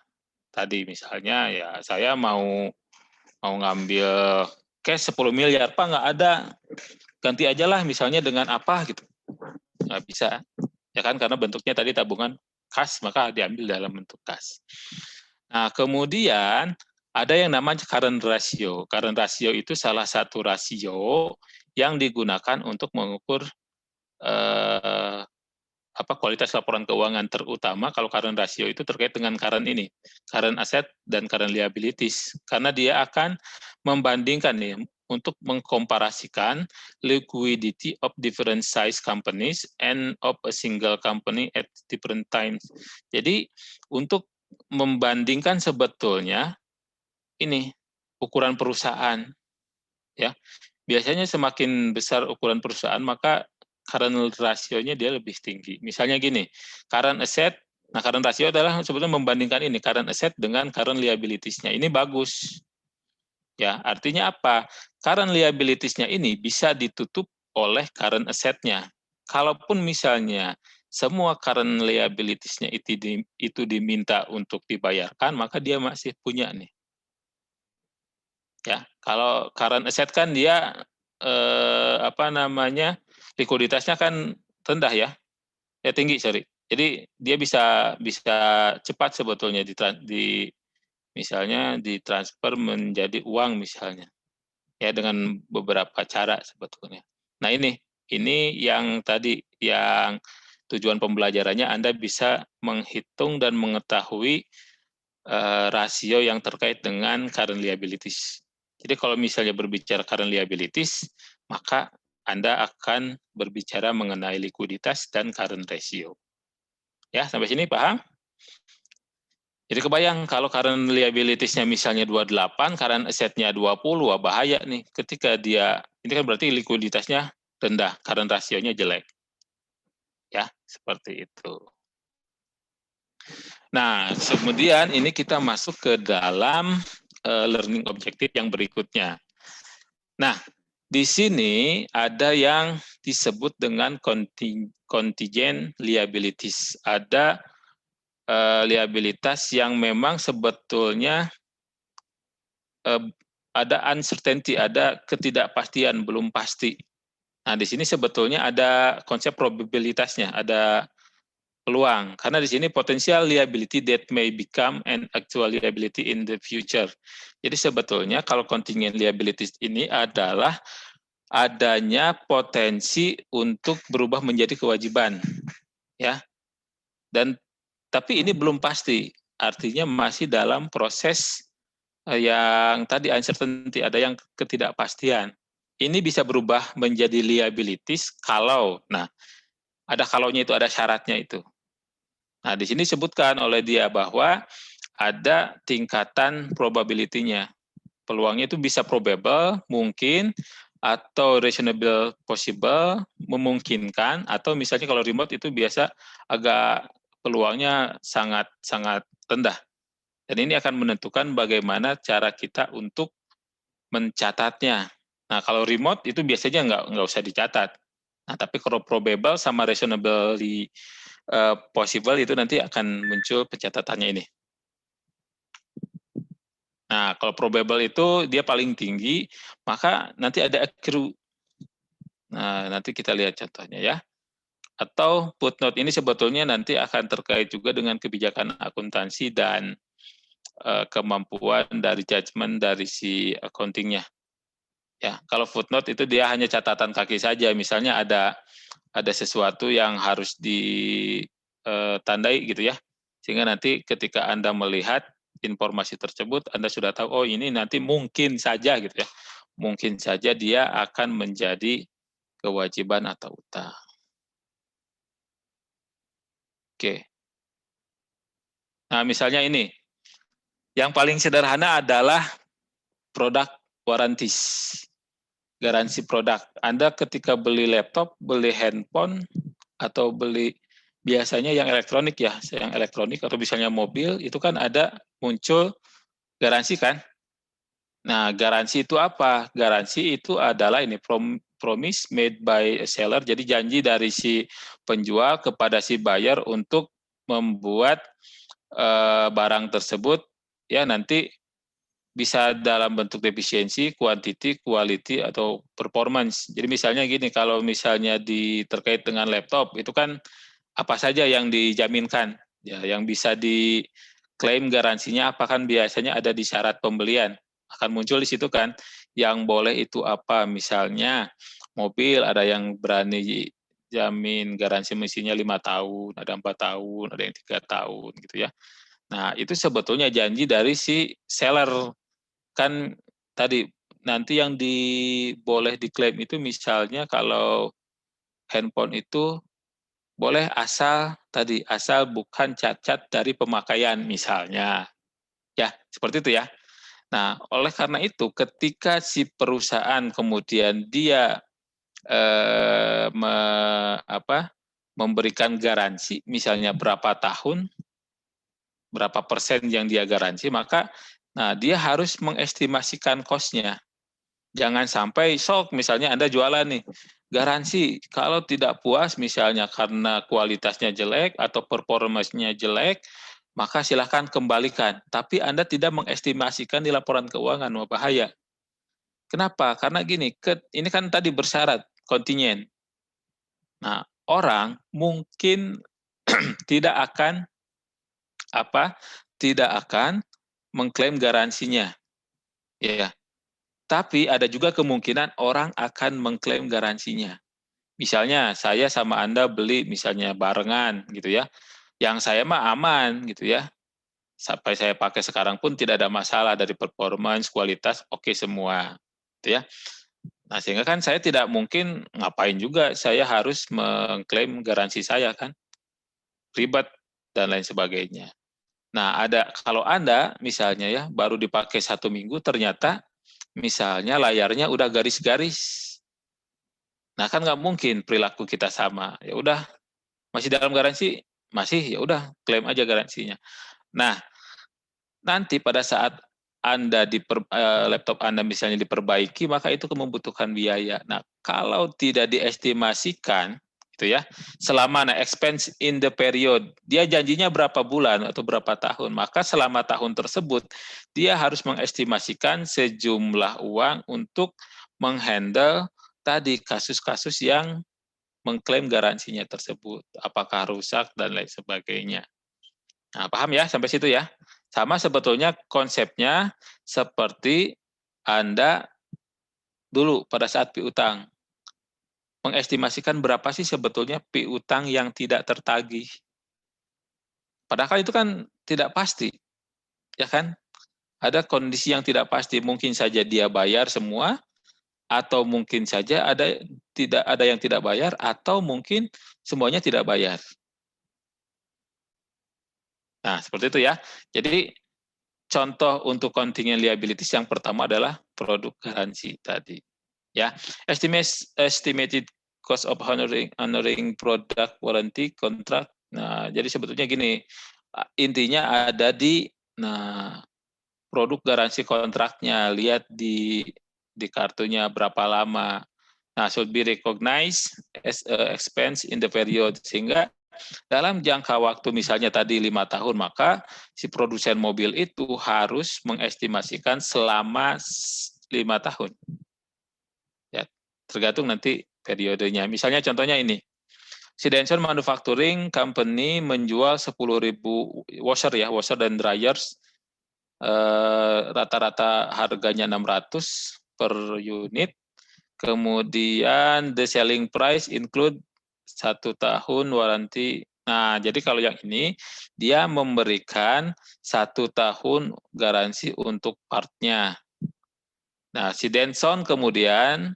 Tadi misalnya ya saya mau ngambil cash 10 miliar, Pak nggak ada, ganti aja lah misalnya dengan apa gitu. Nggak bisa, ya kan, karena bentuknya tadi tabungan kas, maka diambil dalam bentuk kas. Nah, kemudian ada yang namanya current ratio. Current ratio itu salah satu rasio yang digunakan untuk mengukur kualitas laporan keuangan, terutama kalau current ratio itu terkait dengan current asset dan current liabilities, karena dia akan membandingkan nih untuk mengkomparasikan liquidity of different size companies and of a single company at different times. Jadi untuk membandingkan sebetulnya ini ukuran perusahaan ya. Biasanya semakin besar ukuran perusahaan maka current ratio-nya dia lebih tinggi. Misalnya gini, current asset, nah current ratio adalah sebetulnya membandingkan ini current asset dengan current liabilities-nya. Ini bagus. Ya, artinya apa? Current liabilities-nya ini bisa ditutup oleh current asset-nya. Kalaupun misalnya semua current liabilities-nya itu diminta untuk dibayarkan, maka dia masih punya nih. Ya, kalau current asset kan dia likuiditasnya kan rendah ya, tinggi sorry. Jadi dia bisa cepat sebetulnya misalnya ditransfer menjadi uang misalnya, ya dengan beberapa cara sebetulnya. Nah ini yang tadi yang tujuan pembelajarannya Anda bisa menghitung dan mengetahui rasio yang terkait dengan current liabilities. Jadi kalau misalnya berbicara current liabilities, maka Anda akan berbicara mengenai likuiditas dan current ratio. Ya, sampai sini paham? Jadi kebayang kalau current liabilities-nya misalnya 28, current asset-nya 20, wah bahaya nih. Ketika ini kan berarti likuiditasnya rendah, current ratio-nya jelek. Ya, seperti itu. Nah, kemudian ini kita masuk ke dalam learning objective yang berikutnya. Nah, di sini ada yang disebut dengan contingent liabilities. Ada liabilitas yang memang sebetulnya ada uncertainty, ada ketidakpastian, belum pasti. Nah, di sini sebetulnya ada konsep probabilitasnya, ada peluang. Karena di sini potensial liability that may become an actual liability in the future. Jadi sebetulnya kalau contingent liabilities ini adalah adanya potensi untuk berubah menjadi kewajiban. Ya. Tapi ini belum pasti. Artinya masih dalam proses yang tadi uncertainty, ada yang ketidakpastian. Ini bisa berubah menjadi liabilities kalau, ada kalaunya itu, ada syaratnya itu. Nah, di sini disebutkan oleh dia bahwa ada tingkatan probability-nya. Peluangnya itu bisa probable, mungkin, atau reasonable possible, memungkinkan, atau misalnya kalau remote itu biasa agak peluangnya sangat rendah. Dan ini akan menentukan bagaimana cara kita untuk mencatatnya. Nah, kalau remote itu biasanya nggak usah dicatat. Nah, tapi kalau probable sama reasonably possible itu nanti akan muncul pencatatannya ini. Nah, kalau probable itu dia paling tinggi, maka nanti ada accrue. Nah, nanti kita lihat contohnya ya. Atau footnote ini sebetulnya nanti akan terkait juga dengan kebijakan akuntansi dan kemampuan dari judgement dari si accounting-nya. Ya, kalau footnote itu dia hanya catatan kaki saja. Misalnya ada sesuatu yang harus ditandai gitu ya. Sehingga nanti ketika Anda melihat informasi tersebut, Anda sudah tahu, oh ini nanti mungkin saja gitu ya. Mungkin saja dia akan menjadi kewajiban atau utang. Oke. Nah, misalnya ini. Yang paling sederhana adalah produk warranties. Garansi produk. Anda ketika beli laptop, beli handphone, atau beli biasanya yang elektronik ya, yang elektronik atau misalnya mobil, itu kan ada muncul garansi kan? Nah, garansi itu apa? Garansi itu adalah ini promise made by a seller, jadi janji dari si penjual kepada si buyer untuk membuat barang tersebut ya nanti bisa dalam bentuk defisiensi, quantity, quality, atau performance. Jadi misalnya gini, kalau misalnya terkait dengan laptop, itu kan apa saja yang dijaminkan, ya, yang bisa diklaim garansinya apa kan biasanya ada di syarat pembelian. Akan muncul di situ kan, yang boleh itu apa, misalnya mobil ada yang berani jamin garansi mesinnya 5 tahun, ada 4 tahun, ada yang 3 tahun gitu ya. Nah, itu sebetulnya janji dari si seller. Kan tadi nanti yang boleh diklaim itu misalnya kalau handphone itu boleh asal bukan cacat dari pemakaian misalnya. Ya, seperti itu ya. Nah, oleh karena itu ketika si perusahaan kemudian dia memberikan garansi misalnya berapa tahun, berapa persen yang dia garansi, maka dia harus mengestimasikan cost-nya. Jangan sampai sok misalnya Anda jualan nih, garansi kalau tidak puas misalnya karena kualitasnya jelek atau performance-nya jelek, maka silahkan kembalikan. Tapi Anda tidak mengestimasikan di laporan keuangan, wah bahaya. Kenapa? Karena gini, ini kan tadi bersyarat kontingen. Nah, orang mungkin tidak akan mengklaim garansinya. Ya. Tapi ada juga kemungkinan orang akan mengklaim garansinya. Misalnya saya sama Anda beli misalnya barengan gitu ya. Yang saya mah aman gitu ya. Sampai saya pakai sekarang pun tidak ada masalah dari performance, kualitas, oke semua. Gitu ya. Nah, sehingga kan saya tidak mungkin ngapain juga saya harus mengklaim garansi saya kan. Ribet dan lain sebagainya. Nah, kalau Anda misalnya ya baru dipakai 1 minggu ternyata misalnya layarnya udah garis-garis. Nah, kan nggak mungkin perilaku kita sama. Ya udah, masih dalam garansi, masih ya udah klaim aja garansinya. Nah, nanti pada saat Anda laptop Anda misalnya diperbaiki, maka itu membutuhkan biaya. Nah, kalau tidak diestimasikan gitu ya, selama expense in the period, dia janjinya berapa bulan atau berapa tahun, maka selama tahun tersebut dia harus mengestimasikan sejumlah uang untuk menghandle tadi kasus-kasus yang mengklaim garansinya tersebut, apakah rusak dan lain sebagainya. Nah, paham ya sampai situ ya? Sama sebetulnya konsepnya seperti Anda dulu pada saat piutang. Mengestimasikan berapa sih sebetulnya piutang yang tidak tertagih. Padahal itu kan tidak pasti, ya kan? Ada kondisi yang tidak pasti, mungkin saja dia bayar semua, atau mungkin saja tidak ada yang tidak bayar, atau mungkin semuanya tidak bayar. Nah, seperti itu ya. Jadi contoh untuk contingent liabilities yang pertama adalah produk garansi tadi. Ya, estimated cost of honoring product warranty contract. Nah, jadi sebetulnya gini, intinya ada di produk garansi kontraknya. Lihat di kartunya berapa lama. Nah, should be recognized as a expense in the period, sehingga dalam jangka waktu misalnya tadi 5 tahun, maka si produsen mobil itu harus mengestimasikan selama 5 tahun. Ya, tergantung nanti periodenya. Misalnya contohnya ini. Si Denson Manufacturing Company menjual 10.000 washer dan dryers, rata-rata harganya 600 per unit. Kemudian the selling price include 1 tahun waranti. Nah, jadi kalau yang ini dia memberikan 1 tahun garansi untuk partnya. Nah, si Denson kemudian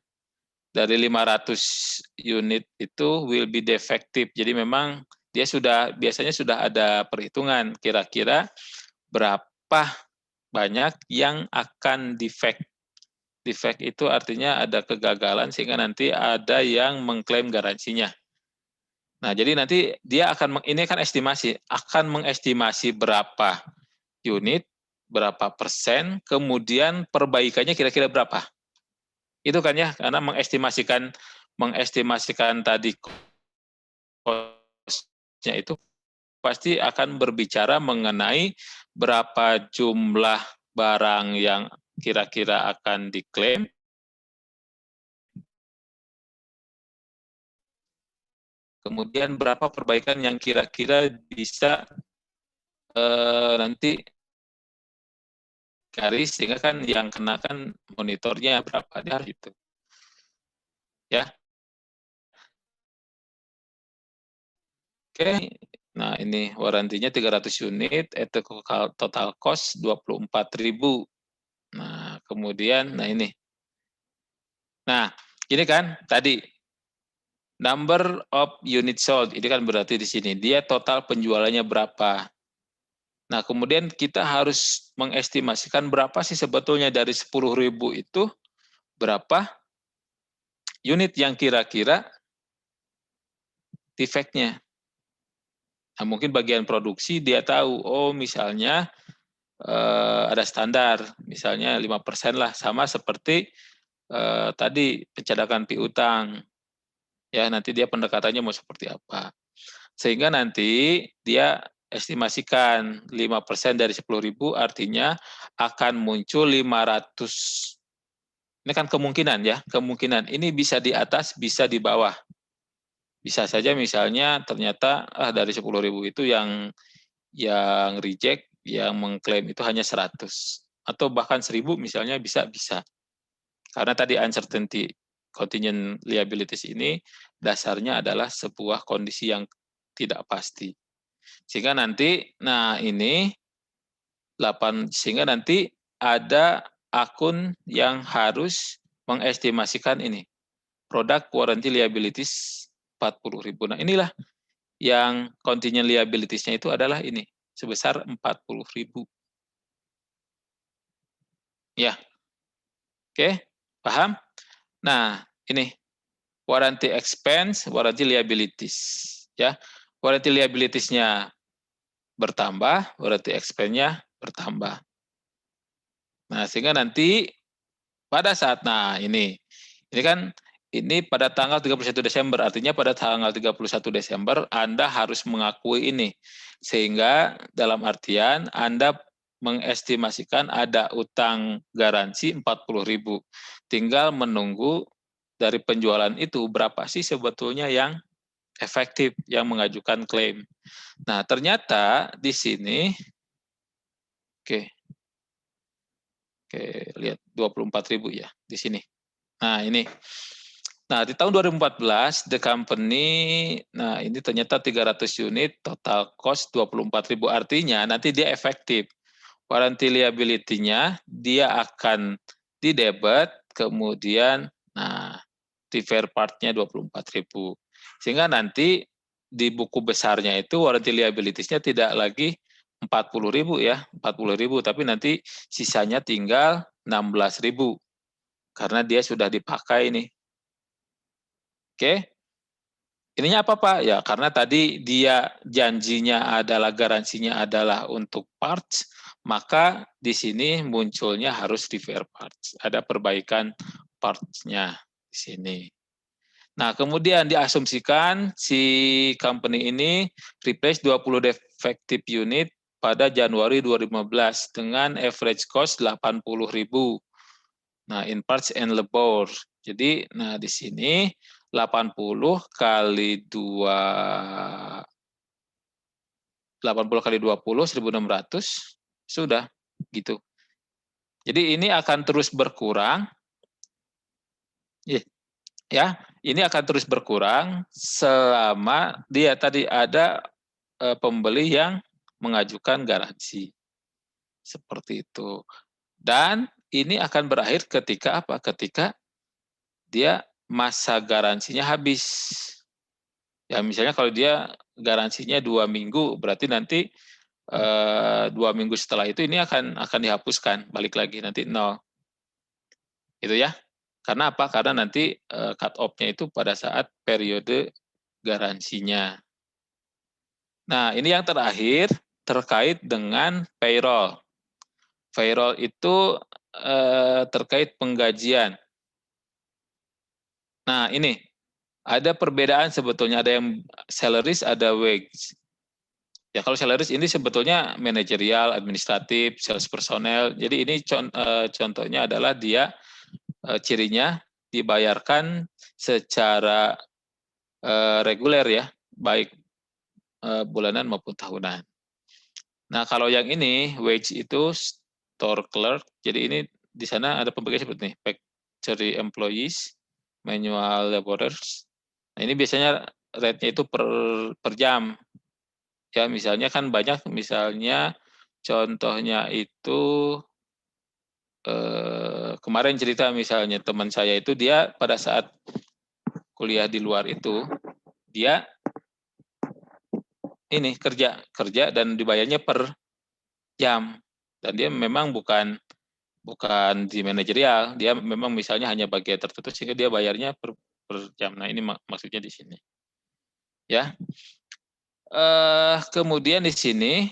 dari 500 unit itu will be defective. Jadi memang dia biasanya sudah ada perhitungan kira-kira berapa banyak yang akan defect. Defect itu artinya ada kegagalan sehingga nanti ada yang mengklaim garansinya. Nah, jadi nanti dia ini kan estimasi, akan mengestimasi berapa unit, berapa persen, kemudian perbaikannya kira-kira berapa. Itu kan ya, karena mengestimasikan tadi cost-nya itu pasti akan berbicara mengenai berapa jumlah barang yang kira-kira akan diklaim, kemudian berapa perbaikan yang kira-kira bisa nanti garis, sehingga kan yang kena kan monitornya berapa dia gitu. Ya. Oke. Nah, ini warantinya 300 unit, itu total cost 24.000. Nah, kemudian ini. Nah, ini kan tadi number of unit sold, ini kan berarti di sini dia total penjualannya berapa. Nah, kemudian kita harus mengestimasikan berapa sih sebetulnya dari 10.000 itu berapa unit yang kira-kira defect-nya. Nah, mungkin bagian produksi dia tahu, oh misalnya ada standar, misalnya 5% lah, sama seperti tadi pencetakan piutang. Ya, nanti dia pendekatannya mau seperti apa. Sehingga nanti dia estimasikan 5% dari 10.000 artinya akan muncul 500. Ini kan kemungkinan ya, kemungkinan. Ini bisa di atas, bisa di bawah. Bisa saja misalnya ternyata dari 10.000 itu yang reject, yang mengklaim itu hanya 100. Atau bahkan 1.000 misalnya bisa. Karena tadi uncertainty contingent liabilities ini dasarnya adalah sebuah kondisi yang tidak pasti. Sehingga nanti, sehingga nanti ada akun yang harus mengestimasikan ini. Product warranty liabilities 40.000. Nah, inilah yang contingent liabilities-nya itu adalah ini, sebesar 40.000. Ya. Oke, paham? Nah, ini warranty expense, warranty liabilities, ya. Warranty liabilities-nya bertambah, warranty expense-nya bertambah. Nah, sehingga nanti pada saat ini kan pada tanggal 31 Desember, artinya pada tanggal 31 Desember Anda harus mengakui ini. Sehingga dalam artian Anda mengestimasikan ada utang garansi 40.000. Tinggal menunggu dari penjualan itu berapa sih sebetulnya yang efektif yang mengajukan klaim. Nah, ternyata di sini lihat 24.000 ya di sini. Nah, ini. Nah, di tahun 2014 the company ini ternyata 300 unit total cost 24.000, artinya nanti dia efektif. Warranty liability-nya dia akan didebet, kemudian di fair part-nya 24.000. Sehingga nanti di buku besarnya itu warranty liabilities-nya tidak lagi 40.000 ya, 40.000, tapi nanti sisanya tinggal 16.000 karena dia sudah dipakai nih. Oke. Ininya apa Pak? Ya karena tadi dia janjinya adalah garansinya adalah untuk parts, maka di sini munculnya harus repair parts. Ada perbaikan parts-nya di sini. Nah, kemudian diasumsikan si company ini replace 20 defective unit pada Januari 2015 dengan average cost 80.000. Nah, in parts and labor. Jadi, nah di sini 80 kali 2 80 kali 20 1.600 sudah gitu. Jadi ini akan terus berkurang. Ya, ini akan terus berkurang selama dia tadi ada pembeli yang mengajukan garansi. Seperti itu. Dan ini akan berakhir ketika apa? Ketika dia masa garansinya habis. Ya misalnya kalau dia garansinya 2 minggu, berarti nanti 2 minggu setelah itu ini akan dihapuskan, balik lagi nanti 0. Itu ya. Karena apa? Karena nanti cut off-nya itu pada saat periode garansinya. Nah, ini yang terakhir terkait dengan payroll. Payroll itu terkait penggajian. Nah, ini ada perbedaan sebetulnya, ada yang salaries, ada wage. Ya kalau salaries ini sebetulnya manajerial, administratif, sales personnel. Jadi ini contohnya adalah dia cirinya dibayarkan secara reguler ya, baik bulanan maupun tahunan. Nah kalau yang ini wage itu store clerk. Jadi ini di sana ada pembagian seperti ini, factory employees, manual laborers. Nah ini biasanya rate-nya itu per jam. Ya misalnya kan banyak, misalnya contohnya itu kemarin cerita misalnya teman saya itu dia pada saat kuliah di luar itu dia ini kerja dan dibayarnya per jam, dan dia memang bukan di manajerial, dia memang misalnya hanya bagian tertentu sehingga dia bayarnya per jam. Nah ini maksudnya di sini ya. Kemudian di sini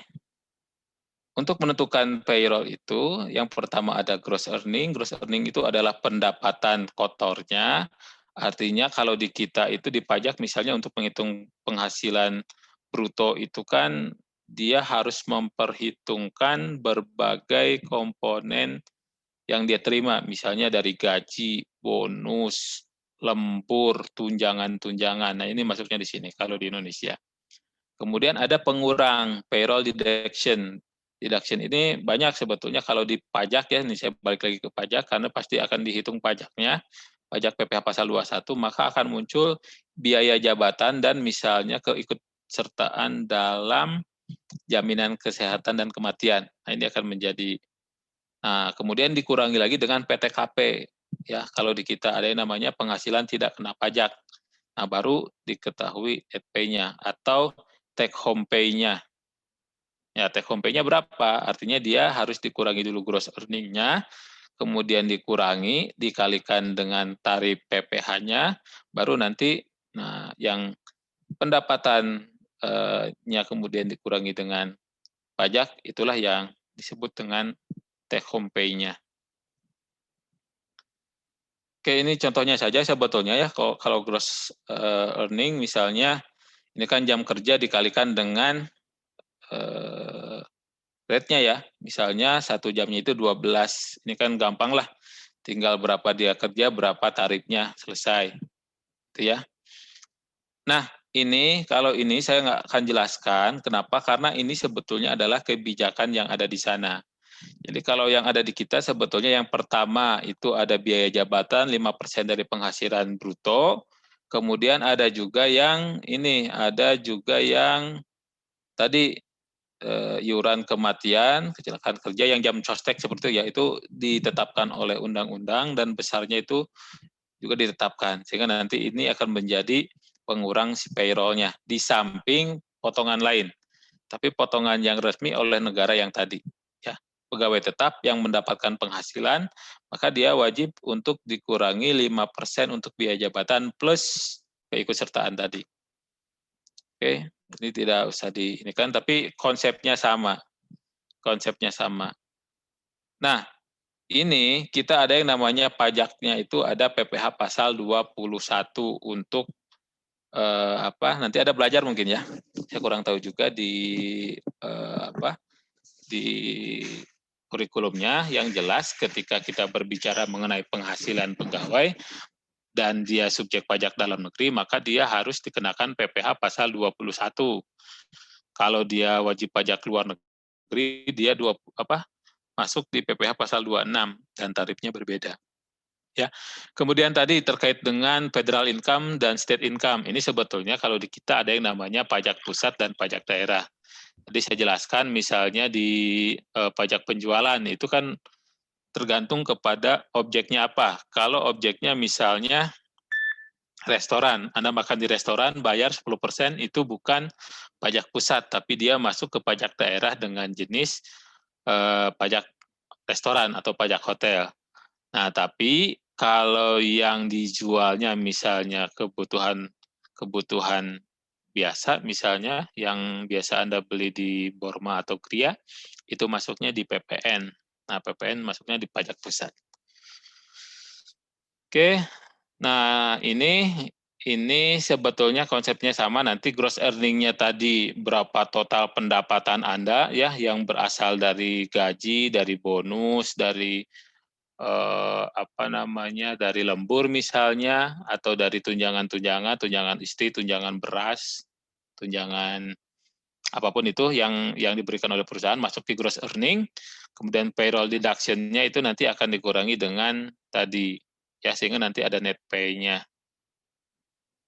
untuk menentukan payroll itu, yang pertama ada gross earning. Gross earning itu adalah pendapatan kotornya. Artinya kalau di kita itu dipajak misalnya untuk menghitung penghasilan bruto itu kan dia harus memperhitungkan berbagai komponen yang dia terima. Misalnya dari gaji, bonus, lembur, tunjangan-tunjangan. Nah ini masuknya di sini kalau di Indonesia. Kemudian ada pengurang, payroll deduction. Deduction ini banyak sebetulnya kalau di pajak ya, ini saya balik lagi ke pajak, karena pasti akan dihitung pajaknya, pajak PPh pasal 21, maka akan muncul biaya jabatan dan misalnya keikutsertaan dalam jaminan kesehatan dan kematian. Nah ini akan menjadi, nah kemudian dikurangi lagi dengan PTKP. Ya, kalau di kita ada yang namanya penghasilan tidak kena pajak. Nah baru diketahui NP-nya atau take home pay-nya. Ya, take home pay-nya berapa? Artinya dia harus dikurangi dulu gross earning-nya, kemudian dikurangi, dikalikan dengan tarif PPh-nya, baru nanti nah yang pendapatannya kemudian dikurangi dengan pajak, itulah yang disebut dengan take home pay-nya. Oke, ini contohnya saja sebetulnya ya, kalau gross earning misalnya, ini kan jam kerja dikalikan dengan rate-nya ya, misalnya 1 jamnya itu 12, ini kan gampang lah, tinggal berapa dia kerja, berapa tarifnya, selesai. Itu ya. Nah, ini kalau ini saya nggak akan jelaskan, kenapa? Karena ini sebetulnya adalah kebijakan yang ada di sana. Jadi kalau yang ada di kita sebetulnya yang pertama itu ada biaya jabatan 5% dari penghasilan bruto, kemudian ada juga yang ini, ada juga yang tadi iuran kematian, kecelakaan kerja yang jam sostek seperti itu ya, itu ditetapkan oleh undang-undang dan besarnya itu juga ditetapkan, sehingga nanti ini akan menjadi pengurang si payroll-nya di samping potongan lain. tapi potongan yang resmi oleh negara yang tadi. Ya, pegawai tetap yang mendapatkan penghasilan, maka dia wajib untuk dikurangi 5% untuk biaya jabatan plus keikutsertaan tadi. Oke, ini tidak usah diinikan, tapi konsepnya sama. Konsepnya sama. Nah, ini kita ada yang namanya pajaknya itu ada PPh pasal 21 untuk nanti ada belajar mungkin ya. Saya kurang tahu juga di di kurikulumnya. Yang jelas ketika kita berbicara mengenai penghasilan pegawai dan dia subjek pajak dalam negeri, maka dia harus dikenakan PPh pasal 21. Kalau dia wajib pajak luar negeri, dia masuk di PPh pasal 26 dan tarifnya berbeda. Ya. Kemudian tadi terkait dengan federal income dan state income. Ini sebetulnya kalau di kita ada yang namanya pajak pusat dan pajak daerah. Jadi saya jelaskan misalnya di pajak penjualan itu kan tergantung kepada objeknya apa. Kalau objeknya misalnya restoran, Anda makan di restoran bayar 10% itu bukan pajak pusat, tapi dia masuk ke pajak daerah dengan jenis pajak restoran atau pajak hotel. Nah, tapi kalau yang dijualnya misalnya kebutuhan biasa, misalnya yang biasa Anda beli di Borma atau Kria, itu masuknya di PPN. Nah, PPN masuknya di pajak pusat. Oke, nah ini sebetulnya konsepnya sama, nanti gross earning-nya tadi berapa total pendapatan Anda ya yang berasal dari gaji, dari bonus, dari dari lembur misalnya, atau dari tunjangan istri, tunjangan beras, tunjangan apapun itu yang diberikan oleh perusahaan masuk di gross earning, kemudian payroll deduction-nya itu nanti akan dikurangi dengan tadi, ya sehingga nanti ada net pay-nya.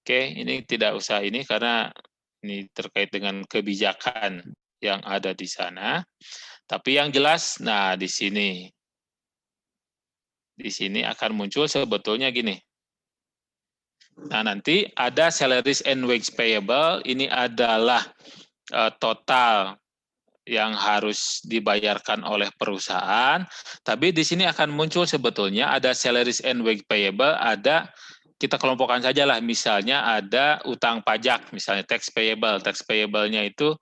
Oke, ini tidak usah ini karena ini terkait dengan kebijakan yang ada di sana. Tapi yang jelas, nah di sini akan muncul sebetulnya gini. Nah, nanti ada salaries and wage payable, ini adalah total yang harus dibayarkan oleh perusahaan, tapi di sini akan muncul sebetulnya ada salaries and wage payable, ada kita kelompokkan saja lah, misalnya ada utang pajak, misalnya tax payable. Tax payable-nya itu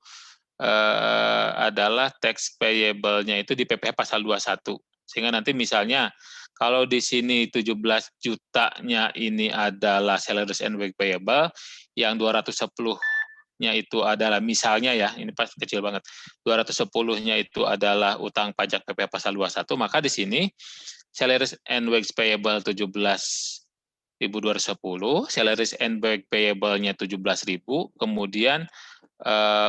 adalah tax payable-nya itu di PPh pasal 21. Sehingga nanti misalnya kalau di sini 17 jutanya ini adalah salaries and wage payable, yang 210-nya itu adalah misalnya ya, ini pas kecil banget, 210-nya itu adalah utang pajak PPh pasal 21, maka di sini salaries and wage payable 17.210, salaries and wage payable-nya 17.000, kemudian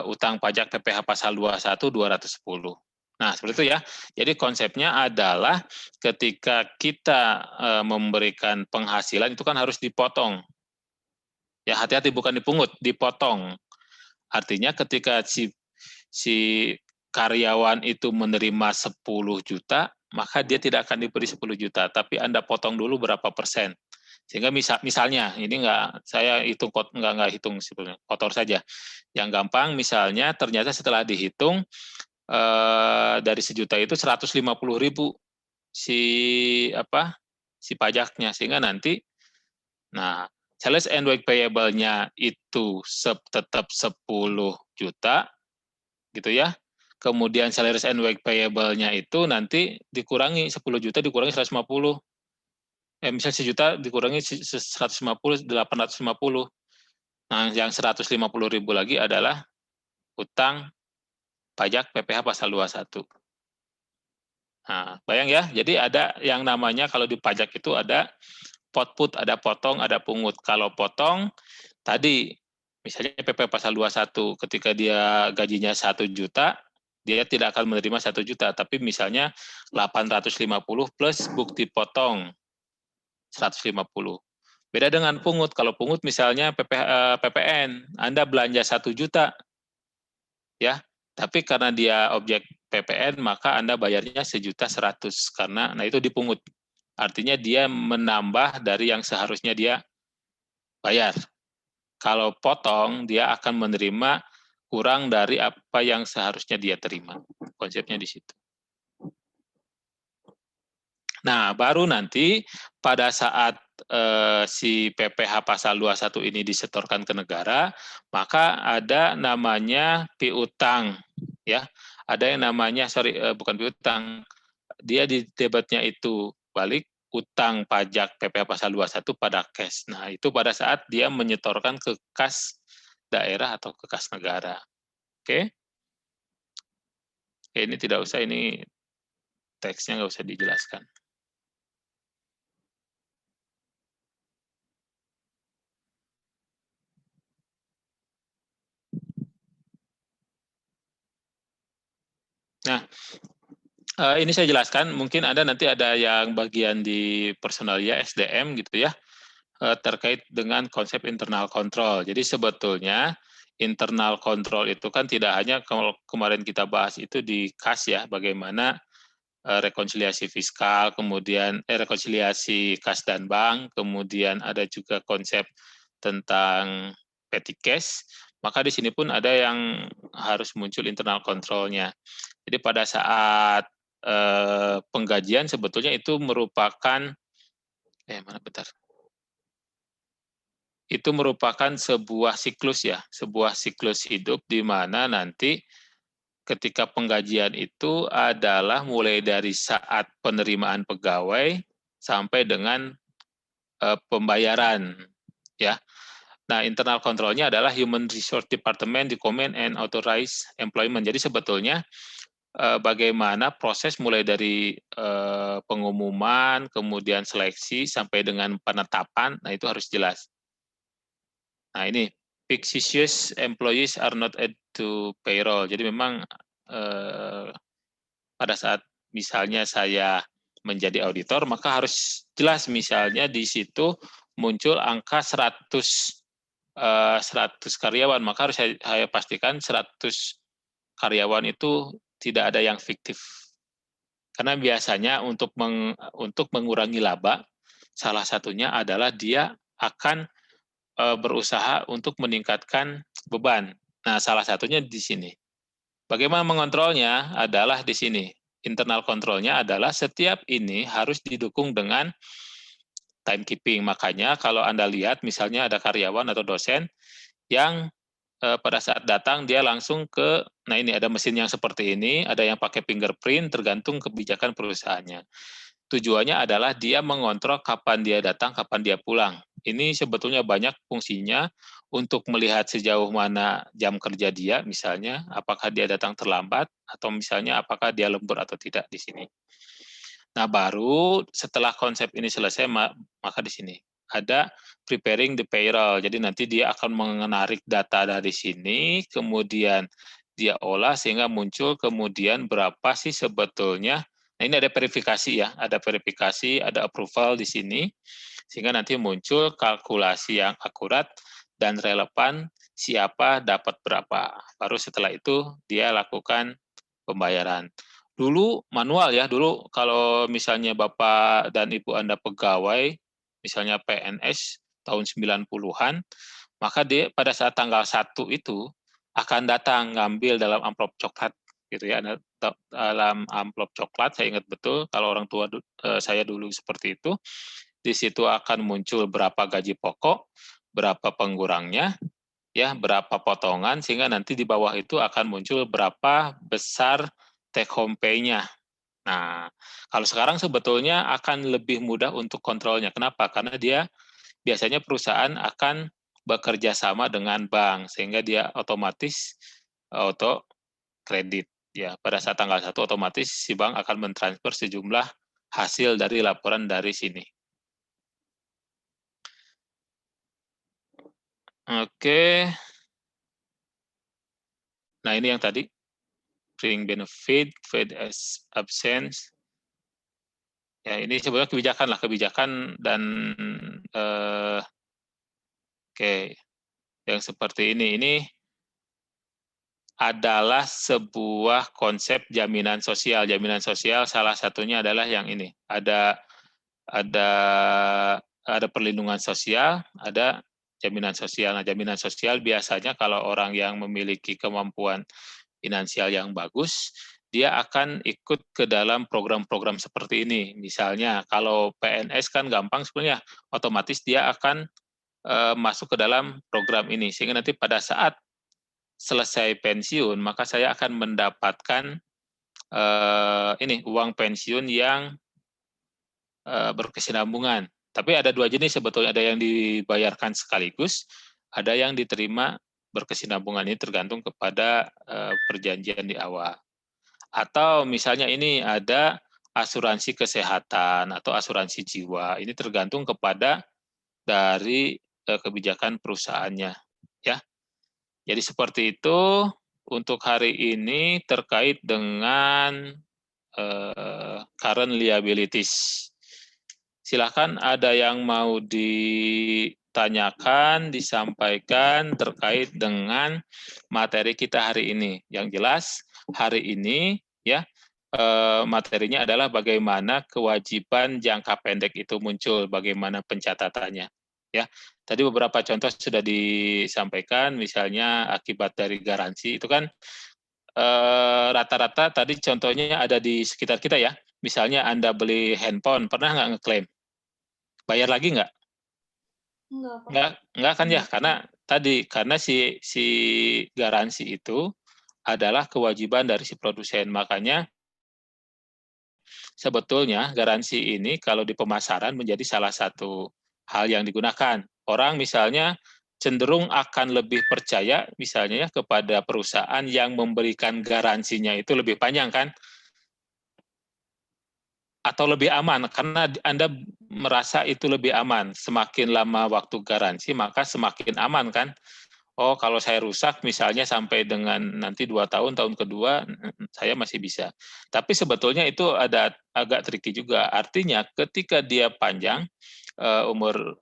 utang pajak PPh pasal 21 210. Nah, seperti itu ya. Jadi konsepnya adalah ketika kita memberikan penghasilan itu kan harus dipotong. Ya, hati-hati bukan dipungut, dipotong. Artinya ketika si karyawan itu menerima 10 juta, maka dia tidak akan diberi 10 juta, tapi Anda potong dulu berapa persen. Sehingga misalnya, ini saya hitung, nggak hitung sebetulnya, kotor saja. Yang gampang misalnya ternyata setelah dihitung, dari sejuta itu 150.000 si pajaknya, sehingga nanti salaries and wage payable-nya itu tetap 10 juta gitu ya. Kemudian salaries and wage payable-nya itu nanti dikurangi 10 juta dikurangi 150. Misalnya sejuta dikurangi 150 850. Nah, yang 150.000 lagi adalah utang pajak PPh pasal 21. Nah, bayang ya, jadi ada yang namanya kalau di pajak itu ada pot-put, ada potong, ada pungut. Kalau potong, tadi misalnya PPh pasal 21, ketika dia gajinya 1 juta, dia tidak akan menerima 1 juta, tapi misalnya 850 plus bukti potong 150. Beda dengan pungut, kalau pungut misalnya PPN, Anda belanja 1 juta, ya, tapi karena dia objek PPN maka Anda bayarnya 1.100.000 karena itu dipungut. Artinya dia menambah dari yang seharusnya dia bayar. Kalau potong dia akan menerima kurang dari apa yang seharusnya dia terima. Konsepnya di situ. Nah, baru nanti pada saat si PPh pasal 21 ini disetorkan ke negara, maka ada namanya piutang, ya. Ada yang namanya bukan piutang, dia di debatnya itu balik utang pajak PPh pasal 21 pada cash. Nah, itu pada saat dia menyetorkan ke kas daerah atau ke kas negara. Oke? Oke, ini tidak usah, ini teksnya nggak usah dijelaskan. Nah, ini saya jelaskan, mungkin nanti ada yang bagian di personalia SDM gitu ya, terkait dengan konsep internal control. Jadi sebetulnya internal control itu kan tidak hanya kalau kemarin kita bahas itu di kas ya, bagaimana rekonsiliasi fiskal, kemudian rekonsiliasi kas dan bank, kemudian ada juga konsep tentang petty cash, maka di sini pun ada yang harus muncul internal control-nya. Jadi pada saat penggajian sebetulnya itu merupakan itu merupakan sebuah siklus ya, sebuah siklus hidup di mana nanti ketika penggajian itu adalah mulai dari saat penerimaan pegawai sampai dengan pembayaran ya. Nah, internal control-nya adalah Human Resource Department, Recommend and Authorize Employment. Jadi sebetulnya bagaimana proses mulai dari pengumuman, kemudian seleksi, sampai dengan penetapan, nah itu harus jelas. Nah ini, fictitious employees are not added to payroll. Jadi memang pada saat misalnya saya menjadi auditor, maka harus jelas misalnya di situ muncul angka 100 karyawan, maka harus saya pastikan 100 karyawan itu tidak ada yang fiktif. Karena biasanya untuk mengurangi laba, salah satunya adalah dia akan berusaha untuk meningkatkan beban. Nah, salah satunya di sini. Bagaimana mengontrolnya adalah di sini. Internal kontrolnya adalah setiap ini harus didukung dengan timekeeping. Makanya kalau Anda lihat misalnya ada karyawan atau dosen yang pada saat datang dia langsung ke, nah ini ada mesin yang seperti ini, ada yang pakai fingerprint tergantung kebijakan perusahaannya. Tujuannya adalah dia mengontrol kapan dia datang, kapan dia pulang. Ini sebetulnya banyak fungsinya untuk melihat sejauh mana jam kerja dia, misalnya apakah dia datang terlambat, atau misalnya apakah dia lembur atau tidak di sini. Nah, baru setelah konsep ini selesai, maka di sini ada preparing the payroll. Jadi nanti dia akan menarik data dari sini, kemudian dia olah sehingga muncul kemudian berapa sih sebetulnya. Nah, ini ada verifikasi ya, ada verifikasi, ada approval di sini, sehingga nanti muncul kalkulasi yang akurat dan relevan siapa dapat berapa. Baru setelah itu dia lakukan pembayaran. Dulu manual ya, dulu kalau misalnya Bapak dan Ibu Anda pegawai, misalnya PNS tahun 90-an, maka dia pada saat tanggal 1 itu akan datang ngambil dalam amplop coklat gitu ya, dalam amplop coklat, saya ingat betul kalau orang tua saya dulu seperti itu. Di situ akan muncul berapa gaji pokok, berapa pengurangnya, ya berapa potongan, sehingga nanti di bawah itu akan muncul berapa besar take home pay-nya. Nah, kalau sekarang sebetulnya akan lebih mudah untuk kontrolnya. Kenapa? Karena dia biasanya perusahaan akan bekerja sama dengan bank, sehingga dia otomatis auto kredit. Ya, pada saat tanggal 1 otomatis si bank akan mentransfer sejumlah hasil dari laporan dari sini. Oke. Nah, ini yang tadi. Bring benefit, paid as absence. Ya, ini sebenarnya kebijakan dan oke, yang seperti ini. Ini adalah sebuah konsep jaminan sosial. Jaminan sosial salah satunya adalah yang ini. Ada perlindungan sosial, ada jaminan sosial. Nah, jaminan sosial biasanya kalau orang yang memiliki kemampuan finansial yang bagus, dia akan ikut ke dalam program-program seperti ini. Misalnya, kalau PNS kan gampang sebenarnya, otomatis dia akan masuk ke dalam program ini. Sehingga nanti pada saat selesai pensiun, maka saya akan mendapatkan ini uang pensiun yang berkesinambungan. Tapi ada dua jenis sebetulnya, ada yang dibayarkan sekaligus, ada yang diterima berkesinambungan. Ini tergantung kepada perjanjian di awal. Atau misalnya ini ada asuransi kesehatan atau asuransi jiwa. Ini tergantung kepada dari kebijakan perusahaannya, ya. Jadi seperti itu untuk hari ini terkait dengan current liabilities. Silakan ada yang mau ditanyakan, disampaikan terkait dengan materi kita hari ini. Yang jelas hari ini ya materinya adalah bagaimana kewajiban jangka pendek itu muncul, bagaimana pencatatannya. Ya, tadi beberapa contoh sudah disampaikan, misalnya akibat dari garansi itu kan rata-rata tadi contohnya ada di sekitar kita ya. Misalnya Anda beli handphone, pernah nggak ngeklaim? Bayar lagi nggak? Enggak, Pak. Nggak kan ya, karena si garansi itu adalah kewajiban dari si produsen. Makanya sebetulnya garansi ini kalau di pemasaran menjadi salah satu hal yang digunakan. Orang misalnya cenderung akan lebih percaya misalnya ya kepada perusahaan yang memberikan garansinya itu lebih panjang kan, atau lebih aman karena Anda merasa itu lebih aman. Semakin lama waktu garansi maka semakin aman kan. Oh, kalau saya rusak misalnya sampai dengan nanti 2 tahun, tahun kedua saya masih bisa. Tapi sebetulnya itu ada agak tricky juga. Artinya ketika dia panjang umur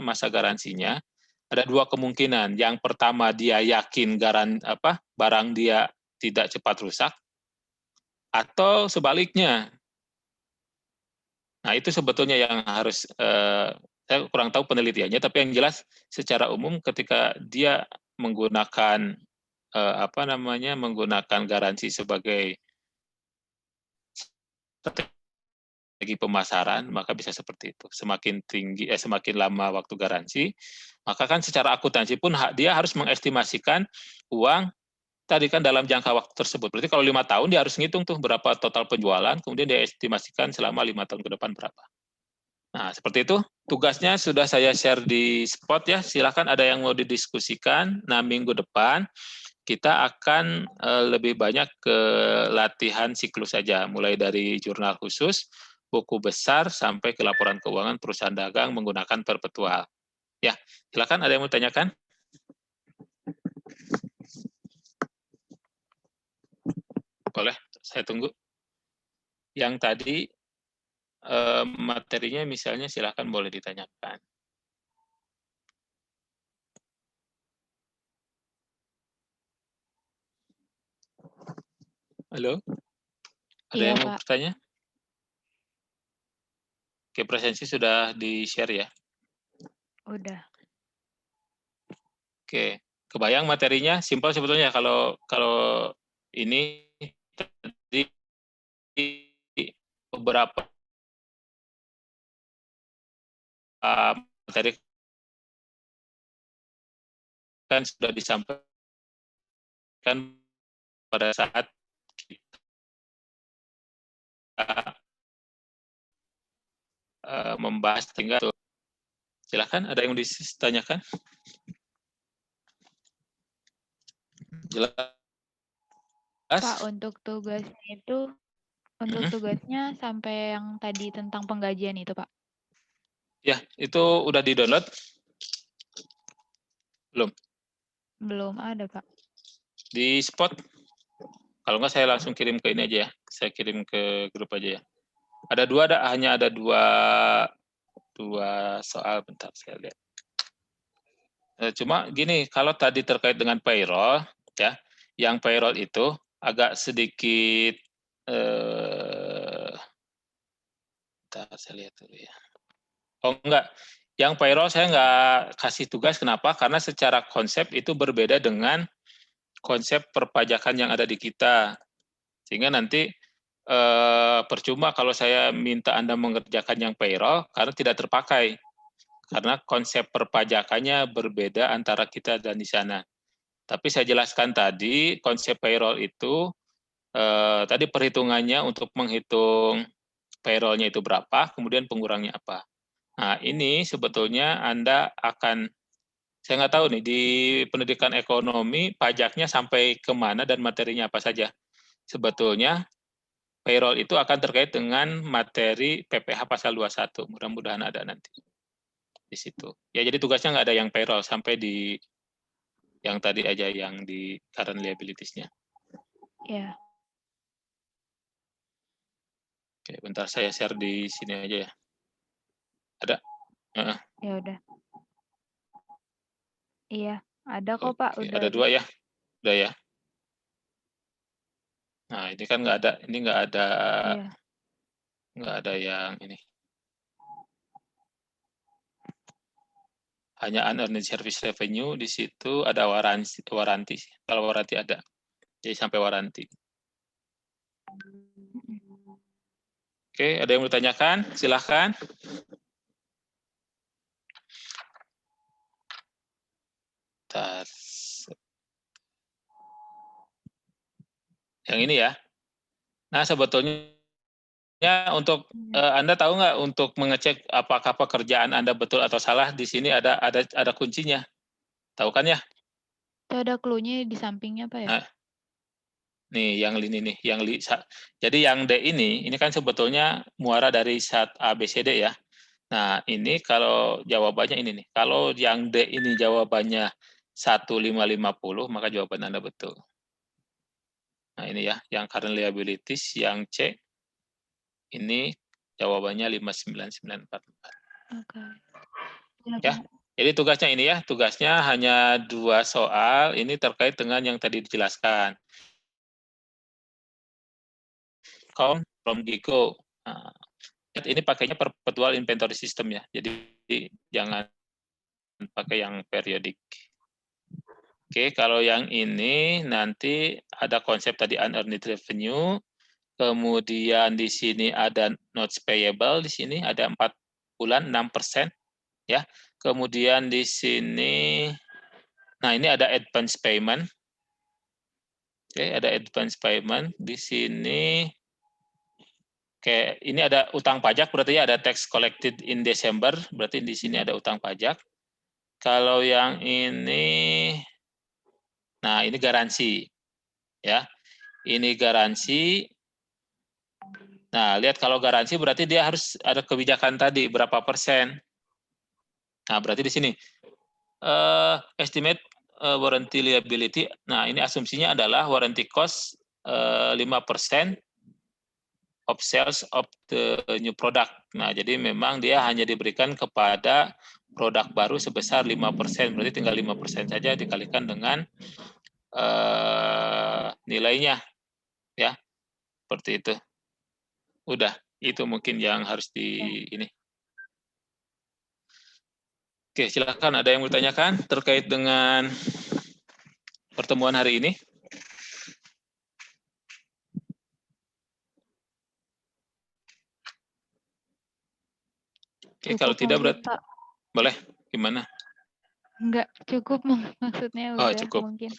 masa garansinya, ada dua kemungkinan. Yang pertama dia yakin barang dia tidak cepat rusak, atau sebaliknya. Nah, itu sebetulnya yang harus saya kurang tahu penelitiannya, tapi yang jelas secara umum ketika dia menggunakan menggunakan garansi sebagai strategi pemasaran, maka bisa seperti itu. Semakin lama waktu garansi, maka kan secara akuntansi pun dia harus mengestimasikan uang tadi kan dalam jangka waktu tersebut. Berarti kalau 5 tahun dia harus ngitung tuh berapa total penjualan, kemudian dia estimasikan selama 5 tahun ke depan berapa. Nah, seperti itu. Tugasnya sudah saya share di spot ya. Silakan ada yang mau didiskusikan. Nah, minggu depan kita akan lebih banyak ke latihan siklus saja, mulai dari jurnal khusus, buku besar, sampai ke laporan keuangan perusahaan dagang menggunakan perpetual. Ya, silakan ada yang mau tanyakan? Boleh, saya tunggu. Yang tadi materinya misalnya silakan boleh ditanyakan. Halo? Ada yang mau bertanya? Oke, presensi sudah di-share ya? Udah. Oke, kebayang materinya? Simpel sebetulnya kalau ini tadi beberapa materi kan sudah disampaikan pada saat kita membahas, tinggal silakan ada yang ditanyakan. Jelas? Pak, untuk tugasnya itu, untuk tugasnya sampai yang tadi tentang penggajian itu, Pak. Ya, itu udah di-download? Belum? Belum ada, Pak. Di spot? Kalau nggak saya langsung kirim ke ini aja ya. Saya kirim ke grup aja ya. Hanya ada dua soal, bentar saya lihat. Cuma gini, kalau tadi terkait dengan payroll, ya, yang payroll itu agak sedikit, bentar saya lihat dulu ya. Oh enggak, Yang payroll saya nggak kasih tugas, kenapa? Karena secara konsep itu berbeda dengan konsep perpajakan yang ada di kita. Sehingga nanti percuma kalau saya minta Anda mengerjakan yang payroll, karena tidak terpakai. Karena konsep perpajakannya berbeda antara kita dan di sana. Tapi saya jelaskan tadi, konsep payroll itu, tadi perhitungannya untuk menghitung payroll-nya itu berapa, kemudian pengurangnya apa. Nah, ini sebetulnya Anda akan, saya nggak tahu nih, di pendidikan ekonomi, pajaknya sampai kemana dan materinya apa saja. Sebetulnya, payroll itu akan terkait dengan materi PPh pasal 21. Mudah-mudahan ada nanti di situ. Ya, jadi tugasnya nggak ada yang payroll, sampai di yang tadi aja, yang di current liabilities-nya. Ya. Oke, bentar saya share di sini aja ya. Ada? Ya udah. Iya, ada kok Pak. Oke, Udah ada 2 ya? Udah ya? Nah, ini kan nggak ada, ini Iya. nggak ada yang ini. Hanya unearned service revenue, di situ ada waranti. Kalau waranti ada. Jadi sampai waranti. Oke, ada yang mau ditanyakan? Silahkan. Yang ini ya. Nah, sebetulnya untuk Anda tahu nggak, untuk mengecek apakah pekerjaan Anda betul atau salah, di sini ada kuncinya. Tahu kan ya? Itu ada clue-nya di sampingnya Pak ya? Nah, nih yang ini nih, jadi yang D ini kan sebetulnya muara dari saat A, B, C, D ya. Nah, ini kalau jawabannya ini nih. Kalau yang D ini jawabannya 1550, maka jawaban Anda betul. Nah, ini ya, yang current liabilities, yang C, ini jawabannya 59944. Oke. Ya, jadi tugasnya ini ya, tugasnya hanya 2 soal, ini terkait dengan yang tadi dijelaskan. Count from GIGO. Nah, ini pakainya perpetual inventory system ya, jadi jangan pakai yang periodik. Oke, kalau yang ini nanti ada konsep tadi unearned revenue, kemudian di sini ada notes payable, di sini ada 4 bulan 6%, ya. Kemudian di sini, nah ini ada advance payment. Oke, ada advance payment. Di sini, oke, ini ada utang pajak, berarti ya ada tax collected in December, berarti di sini ada utang pajak. Kalau yang ini, nah ini garansi, ya. Ini garansi. Nah, lihat kalau garansi berarti dia harus ada kebijakan tadi, berapa persen. Nah, berarti di sini, estimate warranty liability, nah ini asumsinya adalah warranty cost 5% of sales of the new product. Nah, jadi memang dia hanya diberikan kepada produk baru sebesar 5%, berarti tinggal 5% saja dikalikan dengan nilainya, ya, seperti itu. Udah, itu mungkin yang harus ini. Oke, silakan, ada yang mau ditanyakan terkait dengan pertemuan hari ini? Oke, kalau tidak berarti Pak. Boleh, gimana? Enggak, cukup maksudnya Oh, udah cukup. mungkin.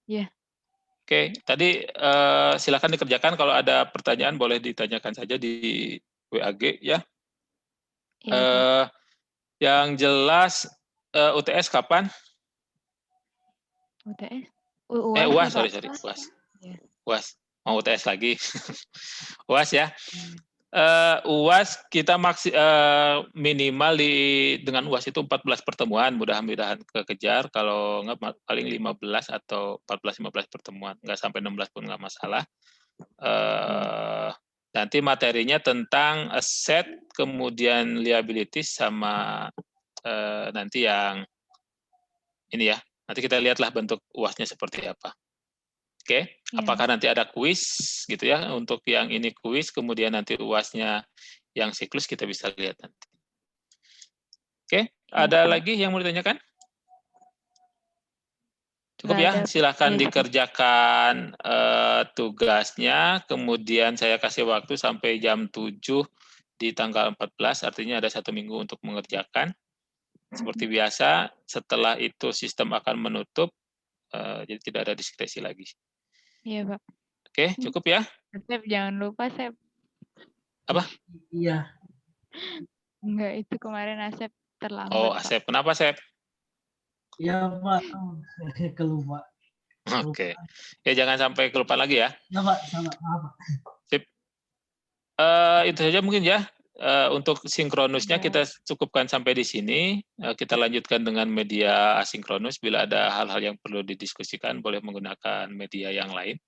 Ya. Oke, tadi silakan dikerjakan, kalau ada pertanyaan boleh ditanyakan saja di WAG ya. Iya, Yang jelas UTS kapan? UTS? UAS, ya, Pak? sorry, UAS. Ya. UAS, mau UTS lagi. UAS ya. UAS kita minimal dengan UAS itu 14 pertemuan, mudah-mudahan kekejar, kalau nggak paling 15 atau 14-15 pertemuan, nggak sampai 16 pun nggak masalah. Nanti materinya tentang aset, kemudian liabilities, sama nanti yang ini ya, nanti kita lihatlah bentuk UAS-nya seperti apa. Oke, apakah nanti ada kuis gitu ya, untuk yang ini kuis, kemudian nanti UAS-nya yang siklus kita bisa lihat nanti. Oke, ada lagi yang mau ditanyakan? Cukup Nggak ya, ada. silahkan Iya, cukup. dikerjakan tugasnya, kemudian saya kasih waktu sampai jam 7 di tanggal 14, artinya ada 1 minggu untuk mengerjakan. Seperti biasa, setelah itu sistem akan menutup, jadi tidak ada diskresi lagi. Iya, Pak. Oke, cukup ya? Sep, jangan lupa, Sep. Apa? Iya. Enggak, itu kemarin Asep terlambat, Oh, Pak. Asep. Kenapa, Asep? Iya, Pak. Kelupa. Oke. Ya, jangan sampai kelupaan lagi ya. Ya, Pak. Sama. Maaf, Pak. Sip. Itu saja mungkin ya. Untuk sinkronusnya kita cukupkan sampai di sini. Kita lanjutkan dengan media asinkronus. Bila ada hal-hal yang perlu didiskusikan, boleh menggunakan media yang lain.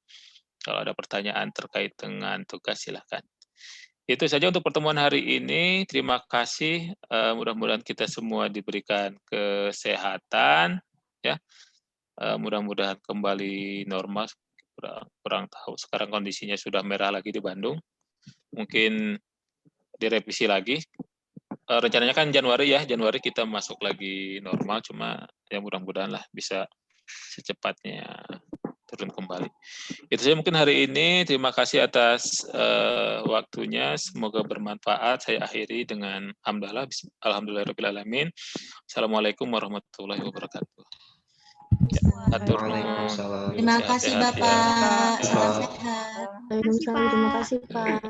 Kalau ada pertanyaan terkait dengan tugas, silahkan. Itu saja untuk pertemuan hari ini. Terima kasih. Mudah-mudahan kita semua diberikan kesehatan. Ya, mudah-mudahan kembali normal. Kurang tahu. Sekarang kondisinya sudah merah lagi di Bandung. Mungkin direvisi lagi. Rencananya kan Januari ya. Januari kita masuk lagi normal. Cuma ya mudah-mudahan lah bisa secepatnya turun kembali. Itu saja mungkin hari ini. Terima kasih atas waktunya. Semoga bermanfaat. Saya akhiri dengan hamdalah. Alhamdulillahirrahmanirrahim. Assalamualaikum warahmatullahi wabarakatuh. Ya, atur nuhun. Waalaikumsalam. Terima kasih Sehat-sehat ya. Bapak. Salam Bapak. sehat. Waalaikumsalam, terima kasih Pak.